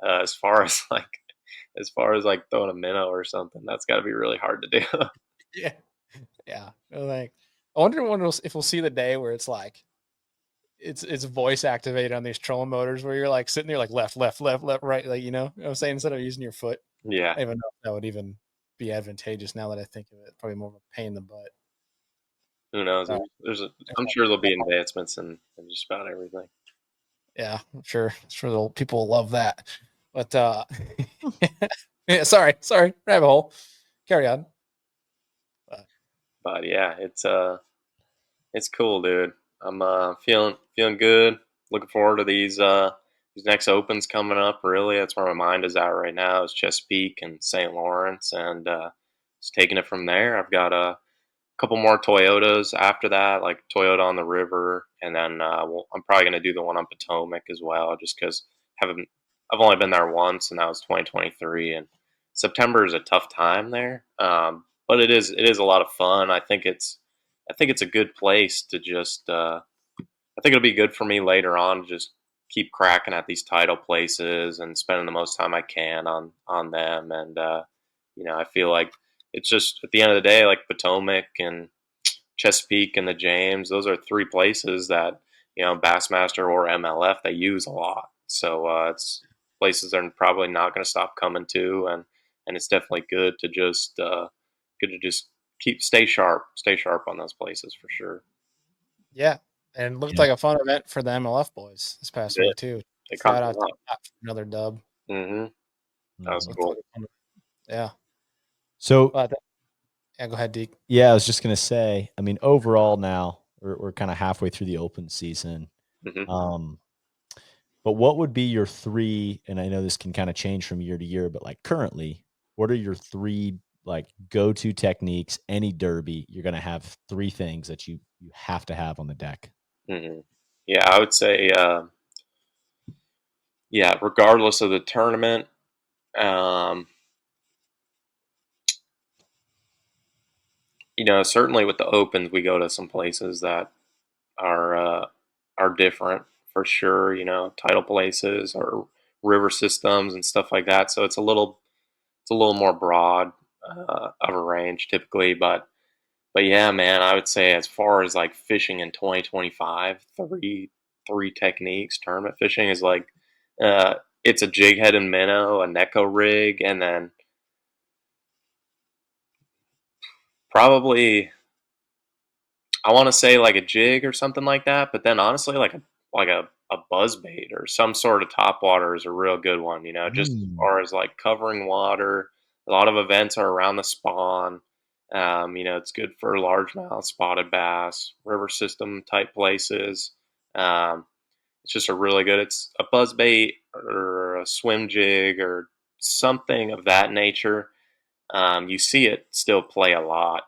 as far as, like, throwing a minnow or something, that's gotta be really hard to do. Yeah. Yeah. Like, I wonder when if we'll see the day where it's like it's voice activated on these trolling motors where you're like sitting there like left, left, left, left, right, like what I'm saying, instead of using your foot. Yeah. I don't even know if that would even be advantageous now that I think of it. Probably more of a pain in the butt. Who knows? Uh, I'm sure there'll be advancements in just about everything. yeah, I'm sure people will love that. But yeah, sorry, rabbit hole. Carry on. But, yeah, it's cool, dude. I'm feeling good. Looking forward to these next opens coming up. Really, that's where my mind is at right now. Is Chesapeake and St. Lawrence, and just taking it from there. I've got a couple more Toyotas after that, like Toyota on the river, and then I'm probably gonna do the one on Potomac as well, just because haven't I've only been there once, and that was 2023, and September is a tough time there, but it is a lot of fun. I think it's a good place to just. I think it'll be good for me later on to just keep cracking at these title places and spending the most time I can on them, and I feel like it's just at the end of the day, like Potomac and Chesapeake and the James, those are three places that Bassmaster or MLF they use a lot. So it's places they're probably not going to stop coming to, and it's definitely good to just stay sharp on those places for sure. Yeah, and looked Yeah. like a fun event for the MLF boys this past Yeah, week too. they come Shout a out to lot. Scott for another dub. Hmm. That was Mhm. Looked cool. like a fun, yeah. So But yeah, go ahead, Deke. yeah, I was just gonna say, I mean, overall now we're kind of halfway through the open season. Hmm. Um, but what would be your three, and I know this can kind of change from year to year, but like currently, what are your three like go-to techniques, any derby, you're gonna have three things that you have to have on the deck. Hmm. Yeah, I would say, yeah, regardless of the tournament, um, certainly with the opens, we go to some places that are different for sure. Tidal places or river systems and stuff like that. So it's a little more broad of a range typically, but yeah, man, I would say as far as like fishing in 2025, three techniques. Tournament fishing is like uh, it's a jig head and minnow, a Neko rig, and then Probably, I want to say like a jig or something like that, but then honestly, like a buzz bait or some sort of top water is a real good one. You know, just as Mm. far as like covering water. A lot of events are around the spawn. You know, it's good for largemouth, spotted bass, river system type places. Um, it's just a really good. It's a buzz bait or a swim jig or something of that nature. You see it still play a lot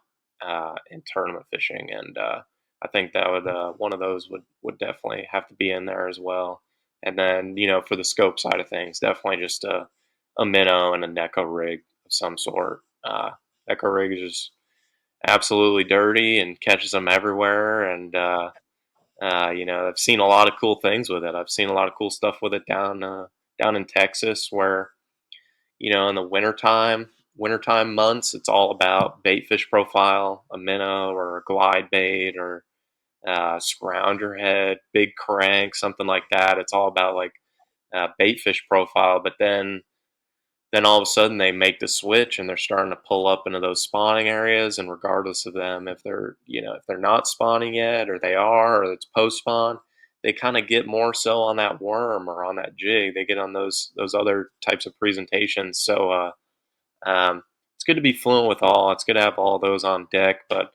in tournament fishing, and I think that would one of those would definitely have to be in there as well. And then for the scope side of things, definitely just a minnow and a Neko rig of some sort. Neko rig is just absolutely dirty and catches them everywhere, and I've seen a lot of cool things with it. I've seen a lot of cool stuff with it down in Texas where in the wintertime months, it's all about bait fish profile, a minnow or a glide bait or scrounger head, big crank, something like that. It's all about like bait fish profile. But then all of a sudden they make the switch and they're starting to pull up into those spawning areas. And regardless of them, if they're not spawning yet or they are or it's post spawn, they kind of get more so on that worm or on that jig. They get on those other types of presentations. So it's good to be fluent with all. It's good to have all those on deck, but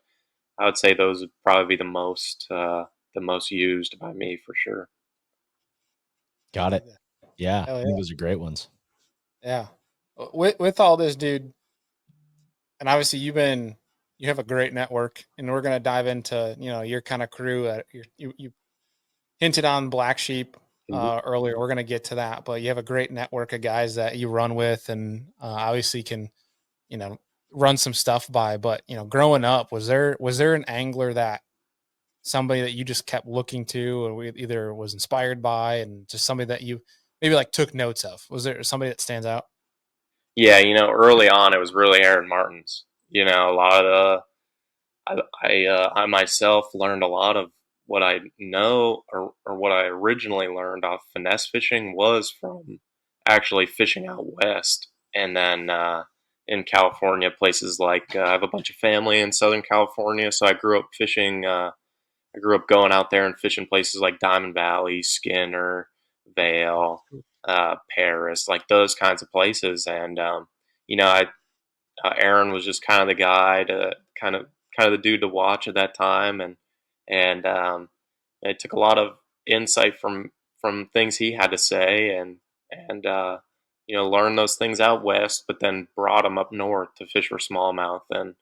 I would say those would probably be the most used by me for sure. I Got dig it. that. Yeah, Hell I think yeah. those are great ones. Yeah. With all this, dude, and obviously you have a great network, and we're gonna dive into your kind of crew. You hinted on Black Sheep Mhm. earlier. We're gonna get to that, but you have a great network of guys that you run with, and obviously can you know run some stuff by. But growing up, was there an angler that somebody that you just kept looking to, or either was inspired by, and just somebody that you maybe like took notes of? Was there somebody that stands out? Yeah, early on it was really Aaron Martin's. A lot of I myself learned a lot of what I know or what I originally learned off finesse fishing was from actually fishing out west, and then in California, places like I have a bunch of family in Southern California, so I grew up fishing. I grew up going out there and fishing places like Diamond Valley, Skinner, Vale, Paris, like those kinds of places, and I Aaron was just kind of the guy to kind of the dude to watch at that time, and it took a lot of insight from things he had to say, and learn those things out west, but then brought them up north to fish for smallmouth, and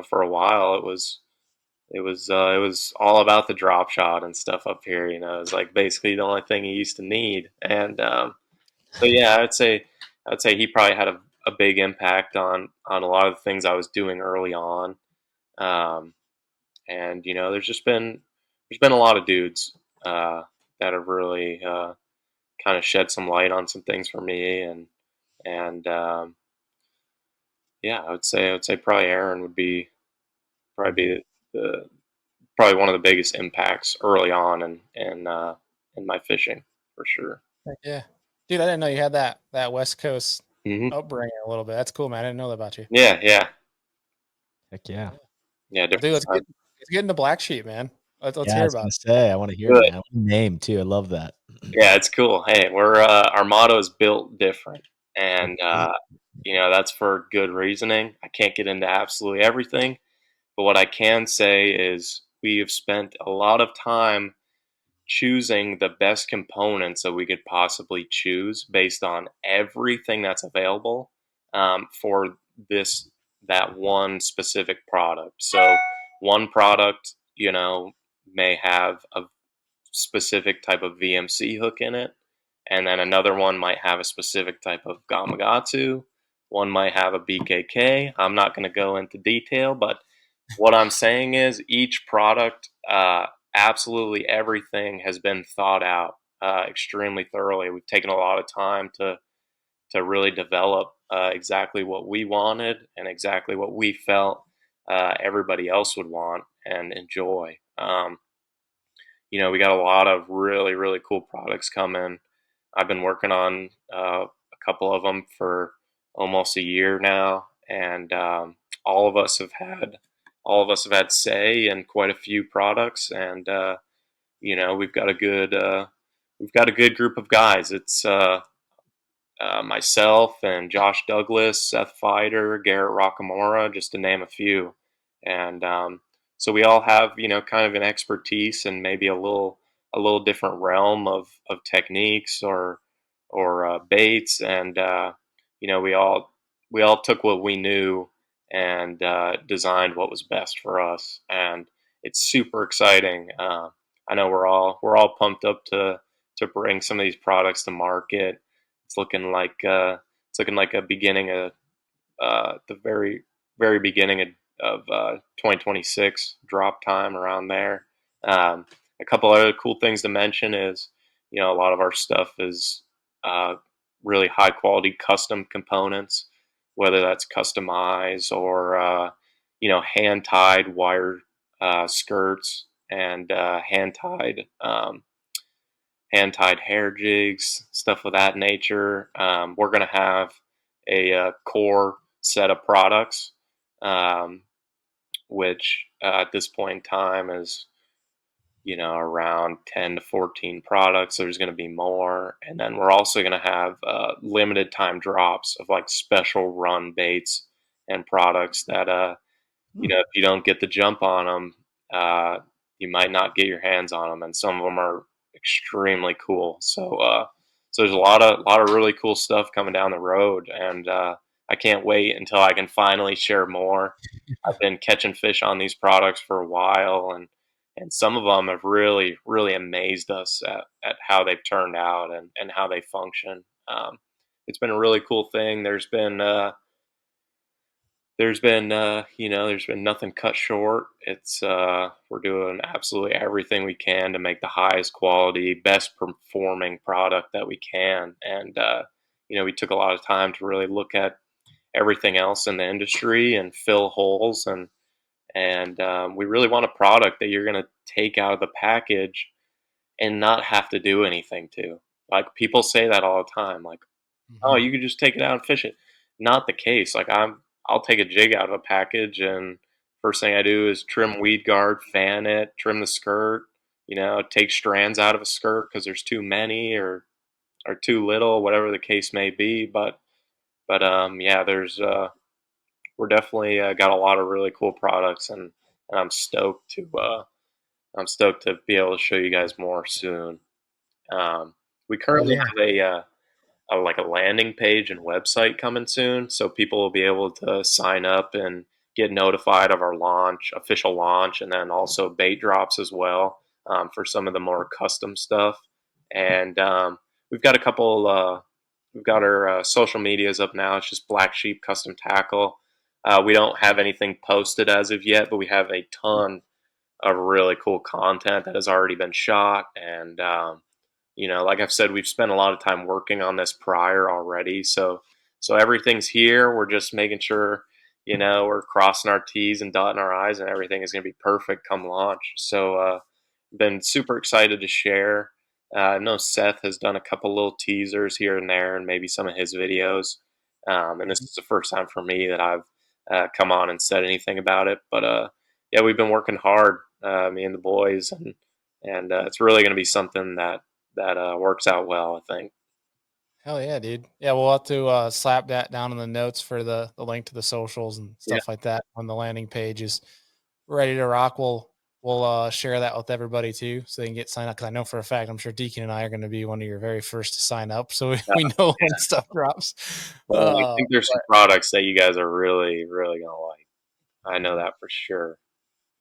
for a while it was all about the drop shot and stuff up here. It was like basically the only thing he used to need, and so yeah, I would say he probably had a big impact on a lot of the things I was doing early on. Um, and there's been a lot of dudes that have really kind of shed some light on some things for me, and yeah, I would say probably Aaron would be probably be the probably one of the biggest impacts early on in my fishing for sure. Heck yeah, dude, I didn't know you had that West Coast Hmm. upbringing a little bit. That's cool, man. I didn't know that about you. Yeah, yeah, Heck yeah. Yeah. yeah. Well, dude, Different time. let's get into Black Sheep, man. Let's Yeah, I hear was about gonna it. say, I want to hear it, Good. man. Name too. I love that. Yeah, it's cool. Hey, we're our motto is built different, That's and it. that's for good reasoning. I can't get into absolutely everything, but what I can say is we have spent a lot of time choosing the best components that we could possibly choose based on everything that's available for this that one specific product. So one product, may have a specific type of VMC hook in it, and then another one might have a specific type of Gamakatsu. One might have a BKK. I'm not going to go into detail, but what I'm saying is each product, absolutely everything has been thought out extremely thoroughly. We've taken a lot of time to really develop exactly what we wanted and exactly what we felt everybody else would want and enjoy. We got a lot of really, really cool products coming. I've been working on a couple of them for almost a year now, and all of us have had say in quite a few products, and we've got a good group of guys. It's myself and Josh Douglas, Seth Fider, Garrett Rockamora, just to name a few. And so we all have, kind of an expertise and maybe a little different realm of techniques or baits, and we all took what we knew and designed what was best for us, and it's super exciting. I know we're all pumped up to bring some of these products to market. It's looking like a beginning of the very very beginning of 2026 drop time around there. Um, a couple other cool things to mention is a lot of our stuff is uh, really high quality custom components, whether that's customized or hand tied wire skirts and hand-tied hair jigs, stuff of that nature. We're going to have a core set of products, um, which at this point in time is around 10 to 14 products. There's going to be more, and then we're also going to have limited time drops of like special run baits and products that if you don't get the jump on them, you might not get your hands on them, and some of them are extremely cool. So there's a lot of really cool stuff coming down the road, and I can't wait until I can finally share more. I've been catching fish on these products for a while, and some of them have really really amazed us at how they've turned out and how they function. It's been a really cool thing. There's been nothing cut short. It's we're doing absolutely everything we can to make the highest quality, best performing product that we can. And we took a lot of time to really look at everything else in the industry and fill holes, and we really want a product that you're going to take out of the package and not have to do anything to. Like, people say that all the time, like, oh, Mhm. you can just take it out and fish it. Not the case. Like, I'll take a jig out of a package, and first thing I do is trim weed guard, fan it, trim the skirt. Take strands out of a skirt because there's too many or too little, whatever the case may be. But yeah, we're definitely got a lot of really cool products, and I'm stoked to be able to show you guys more soon. We Hell currently yeah. have like a landing page and website coming soon, so people will be able to sign up and get notified of our official launch, and then also bait drops as well, for some of the more custom stuff. And we've got a couple. We've got our social medias up now. It's just Black Sheep Custom Tackle. We don't have anything posted as of yet, but we have a ton of really cool content that has already been shot, and like I've said, we've spent a lot of time working on this prior already. So everything's here. We're just making sure, we're crossing our T's and dotting our I's, and everything is going to be perfect come launch. So been super excited to share. I know Seth has done a couple little teasers here and there, and maybe some of his videos. And this is the first time for me that I've come on and said anything about it. But yeah, we've been working hard, me and the boys, and it's really going to be something that works out well, I think. Hell yeah, dude. Yeah, we'll have to slap that down in the notes for the link to the socials and Yeah. stuff like that on the landing page is ready to rock. We'll share that with everybody too, so they can get signed up. Because I know for a fact, I'm sure Deacon and I are going to be one of your very first to sign up, so we know when stuff drops. I think there's some But products that you guys are really, really going to like. I know that for sure.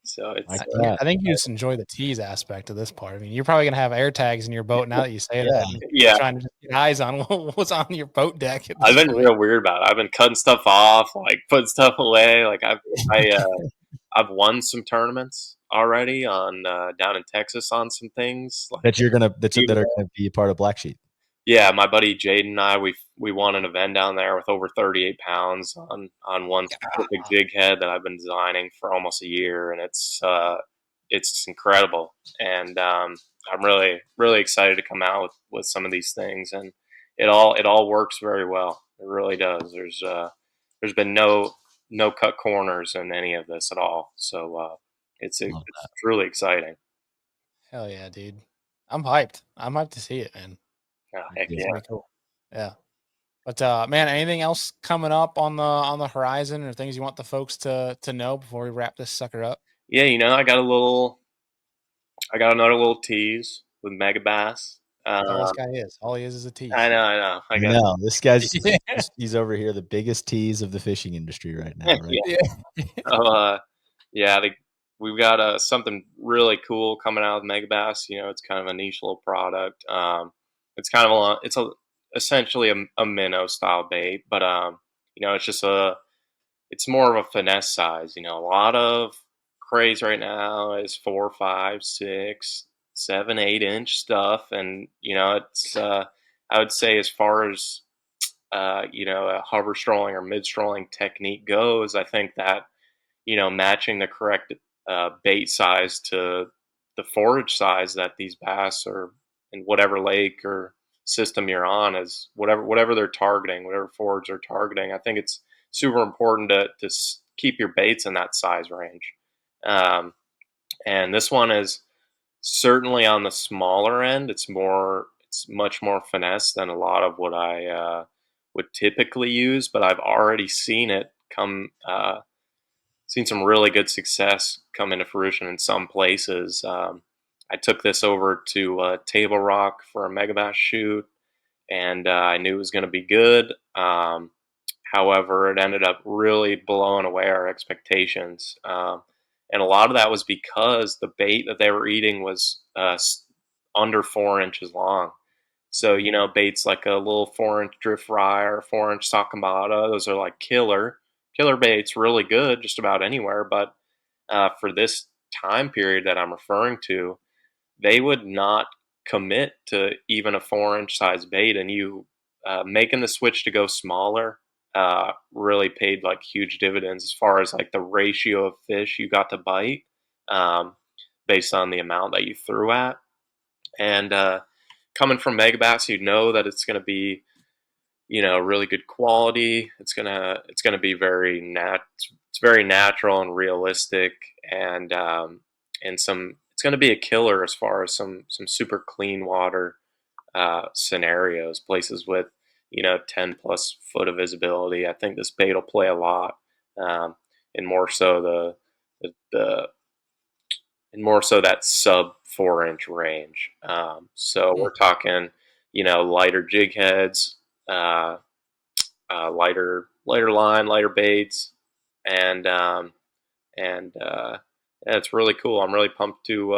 So it's Like yeah, that. I think you just enjoy the tease aspect of this part. I mean, you're probably gonna have air tags in your boat now that you say that, and yeah. trying to just get eyes on what's on your boat deck at I've this been point. real weird about it. I've been cutting stuff off, like putting stuff away. Like I've won some tournaments already on down in Texas on some things. Like, That are gonna be part of Black Sheep. yeah, my buddy Jaden and I, we won an event down there with over 38 pounds on one specific jig head that I've been designing for almost a year, and it's incredible. And I'm really really excited to come out with some of these things, and it all works very well. It really does. There's been no cut corners in any of this at all. So it's Love truly exciting. Hell yeah, dude. I'm hyped. I'm hyped to see it, man. Oh, heck It's It's yeah. gonna be cool. Yeah. But man, anything else coming up on the horizon or things you want the folks to know before we wrap this sucker up? Yeah, I got another little tease with Megabass. That's all this guy is. All he is a tease. I know. I I got know this guy's Yeah. he's over here, the biggest tease of the fishing industry right now, right? yeah. Yeah. So, yeah, we've got something really cool coming out with Megabass. It's kind of a niche little product. It's kind of essentially a minnow style bait, but it's more of a finesse size. A lot of craze right now is 4, 5, 6, 7, 8 inch stuff, and it's I would say as far as a hover strolling or mid strolling technique goes, I think that matching the correct bait size to the forage size that these bass are in whatever lake or system you're on is whatever they're targeting, whatever forage they're targeting. I think it's super important to keep your baits in that size range. Um, and this one is certainly on the smaller end. It's much more finesse than a lot of what I would typically use, but I've already seen it come. Seen some really good success come into fruition in some places. I took this over to Table Rock for a Megabass shoot, and I knew it was going to be good. However, it ended up really blowing away our expectations. And a lot of that was because the bait that they were eating was under 4 inches long. So, baits like a little 4 inch drift fry or 4 inch sakamata, those are like killer baits, really good just about anywhere. But for this time period that I'm referring to, they would not commit to even a 4 inch size bait. And you making the switch to go smaller really paid like huge dividends as far as like the ratio of fish you got to bite um, based on the amount that you threw at. And coming from Megabass, you know that it's going to be really good quality. It's gonna be it's very natural and realistic, and it's gonna be a killer as far as some super clean water scenarios, places with 10+ foot of visibility. I think this bait will play a lot, um, and more so the and more so that sub 4 inch range. So Hmm. we're talking lighter jig heads. Lighter line, lighter baits, and yeah, it's really cool. I'm really pumped to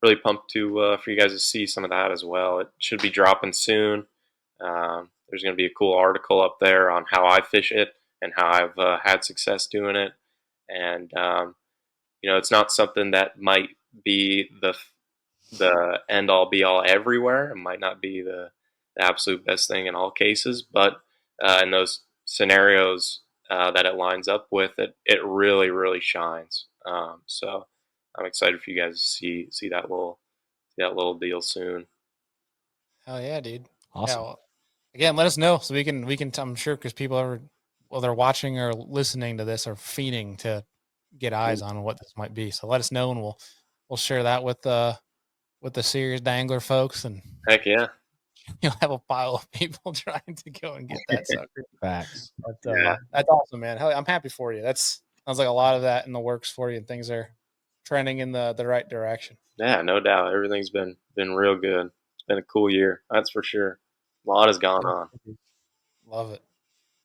for you guys to see some of that as well. It should be dropping soon. There's going to be a cool article up there on how I fish it and how I've had success doing it, and it's not something that might be the end all be all everywhere. It might not be the absolute best thing in all cases, but in those scenarios that it lines up with, it really really shines. So I'm excited for you guys to see that little deal soon. Hell yeah, dude. Yeah. Awesome. Well, again, let us know so we can. I'm sure because people are while they're watching or listening to this are fiending to get eyes on what this might be. So let us know and we'll share that with the serious dangler folks and Heck yeah, you'll have a pile of people trying to go and get that sucker. Facts. But yeah, that's awesome, man. Hell, I'm happy for you. That's sounds like a lot of that in the works for you, and things are trending in the right direction. yeah, no doubt. Everything's been real good. It's been a cool year, that's for sure. A lot has gone on. Love it.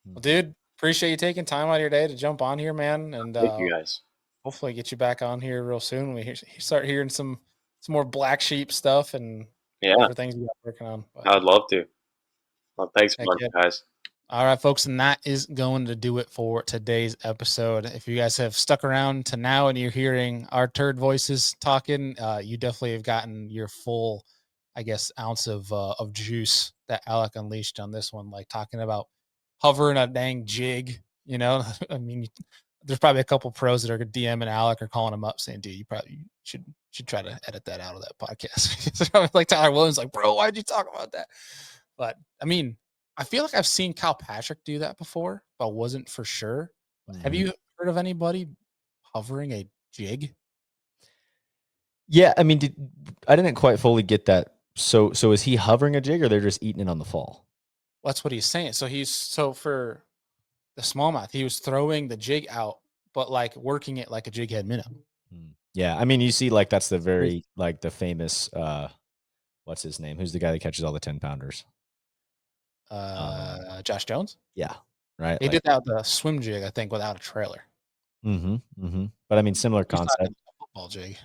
Well, Mm. dude, appreciate you taking time out of your day to jump on here, man, and Thank you guys. hopefully get you back on here real soon. When we start hearing some more black sheep stuff and Yeah, different things we got working on. But I'd love to. Well, thanks a heck bunch, yeah. guys. All right, folks, and that is going to do it for today's episode. If you guys have stuck around to now and you're hearing our turd voices talking, you definitely have gotten your full, I guess, ounce of juice that Alec unleashed on this one. Like talking about hovering a dang jig, I mean, there's probably a couple pros that are DMing Alec or calling him up saying, "Dude, you probably should try to edit that out of that podcast." Like Tyler Williams, like, "Bro, why'd you talk about that?" But I mean, I feel like I've seen Kyle Patrick do that before, but wasn't for sure. Have you heard of anybody hovering a jig? Yeah, I mean, I didn't quite fully get that. So is he hovering a jig, or they're just eating it on the fall? Well, that's what he's saying. So for the smallmouth, he was throwing the jig out, but like working it like a jig head minnow. Yeah, I mean, you see, like that's the Crazy. very like the famous what's his name? Who's the guy that catches all the 10-pounders? Josh Jones. Yeah, right. He Like, did that with a swim jig, I think, without a trailer. But I mean, similar He's not concept, in a football jig.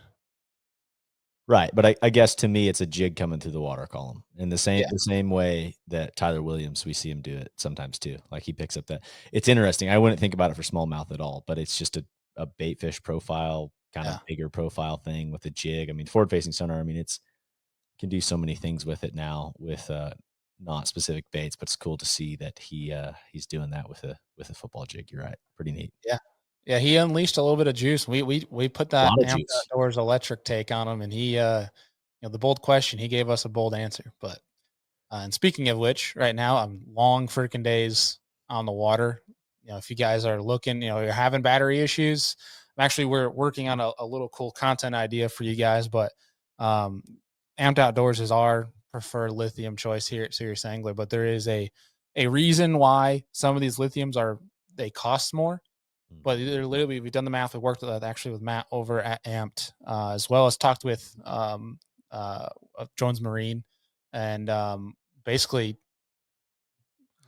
right? But I guess to me, it's a jig coming through the water column in Yeah, the same way that Tyler Williams, we see him do it sometimes too. Like he picks up that. It's interesting. I wouldn't think about it for smallmouth at all, but it's just a bait fish profile, kind of yeah, bigger profile thing with a jig. I mean, forward facing sonar. I mean, it's can do so many things with it now with not specific baits, but it's cool to see that he's doing that with a football jig. You're right, pretty neat. yeah, yeah. He unleashed a little bit of juice. We put A that lot of amped juice. outdoors electric take on him, and he, the bold question, he gave us a bold answer. But and speaking of which, right now I'm long freaking days on the water. If you guys are looking, you're having battery issues. We're working on a little cool content idea for you guys, but um, Amped Outdoors is our preferred lithium choice here at Serious Angler. But there is a reason why some of these lithiums they cost more. But they're literally, we've done the math. We worked with actually with Matt over at Amped, as well as talked with Jones Marine, and basically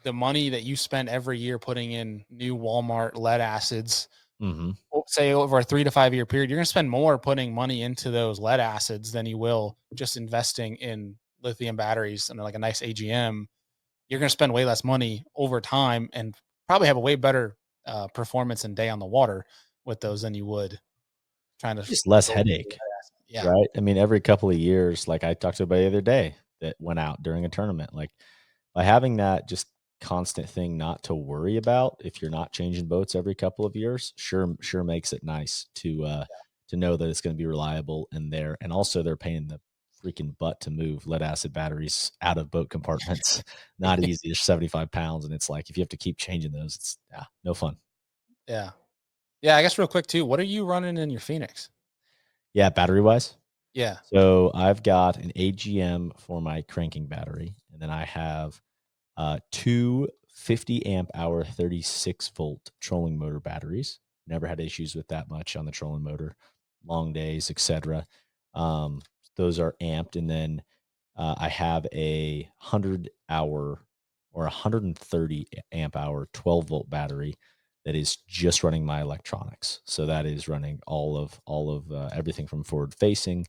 the money that you spend every year putting in new Walmart lead acids, Mm-hmm. say over a 3 to 5 year period, you're going to spend more putting money into those lead acids than you will just investing in lithium batteries and like a nice AGM. You're going to spend way less money over time and probably have a way better performance and day on the water with those than you would trying to Just less go. headache. Yeah. Right? I mean, every couple of years, like I talked to somebody the other day that went out during a tournament, like by having that just constant thing not to worry about if you're not changing boats every couple of years, sure makes it nice to know that it's going to be reliable and there. And also they're paying the freaking butt to move lead acid batteries out of boat compartments. Not easy. They're 75 pounds. And it's like if you have to keep changing those, it's no fun. Yeah. Yeah. I guess real quick too, what are you running in your Phoenix? Yeah, battery wise. Yeah. So I've got an AGM for my cranking battery, and then I have two 50 amp hour 36 volt trolling motor batteries. Never had issues with that much on the trolling motor, long days, etc. Um, those are amped, and then I have a 100-hour or 130 amp hour 12 volt battery that is just running my electronics. So that is running all of everything from forward facing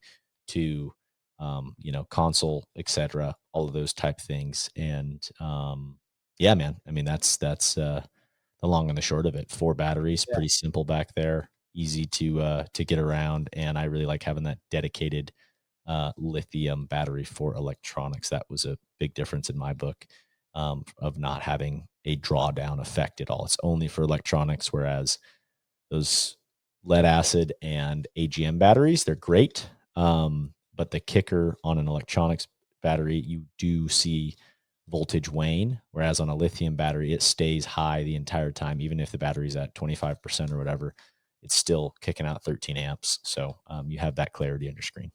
to console, etc. All of those type things. And yeah, man. I mean, that's the long and the short of it. 4 batteries, Yeah. pretty simple back there, easy to get around, and I really like having that dedicated lithium battery for electronics. That was a big difference in my book, of not having a drawdown effect at all. It's only for electronics, whereas those lead acid and AGM batteries, they're great. But the kicker on an electronics battery, you do see voltage wane, whereas on a lithium battery, it stays high the entire time, even if the battery's at 25% or whatever. It's still kicking out 13 amps. So you have that clarity on your screen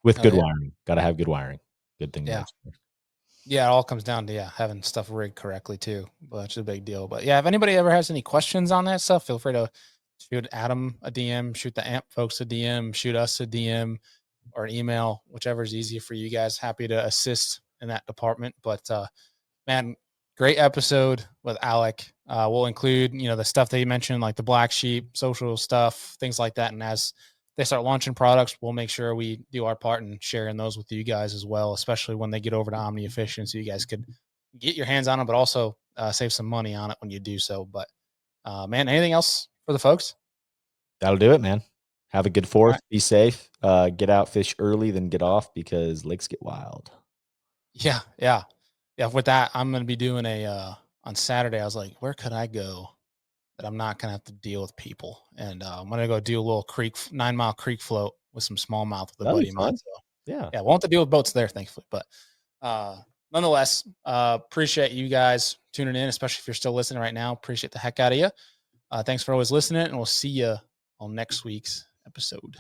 with Oh good yeah. wiring. Got to have good wiring. Good thing to Yeah. mention. Yeah, it all comes down to having stuff rigged correctly too, which is a big deal. But yeah, if anybody ever has any questions on that stuff, feel free to shoot Adam a DM, shoot the AMP folks a DM, shoot us a DM or an email, whichever is easy for you guys. Happy to assist in that department. But man, great episode with Alec. We'll include the stuff that you mentioned, like the black sheep, social stuff, things like that. And as they start launching products, we'll make sure we do our part in sharing those with you guys as well, especially when they get over to Omni Efficient, so you guys could get your hands on them, but also save some money on it when you do so. But man, anything else for the folks? That'll do it, man. Have a good All fourth. right. Be safe. Get out, fish early, then get off because lakes get wild. Yeah, yeah, yeah. With that, I'm going to be doing on Saturday. I was like, where could I go that I'm not gonna have to deal with people? And I'm gonna go do a little 9 mile creek float with some smallmouth with a That'll be buddy of mine. fun. So Yeah. yeah, won't have to deal with boats there, thankfully. But nonetheless, appreciate you guys tuning in, especially if you're still listening right now. Appreciate the heck out of you. Thanks for always listening, and we'll see you on next week's episode.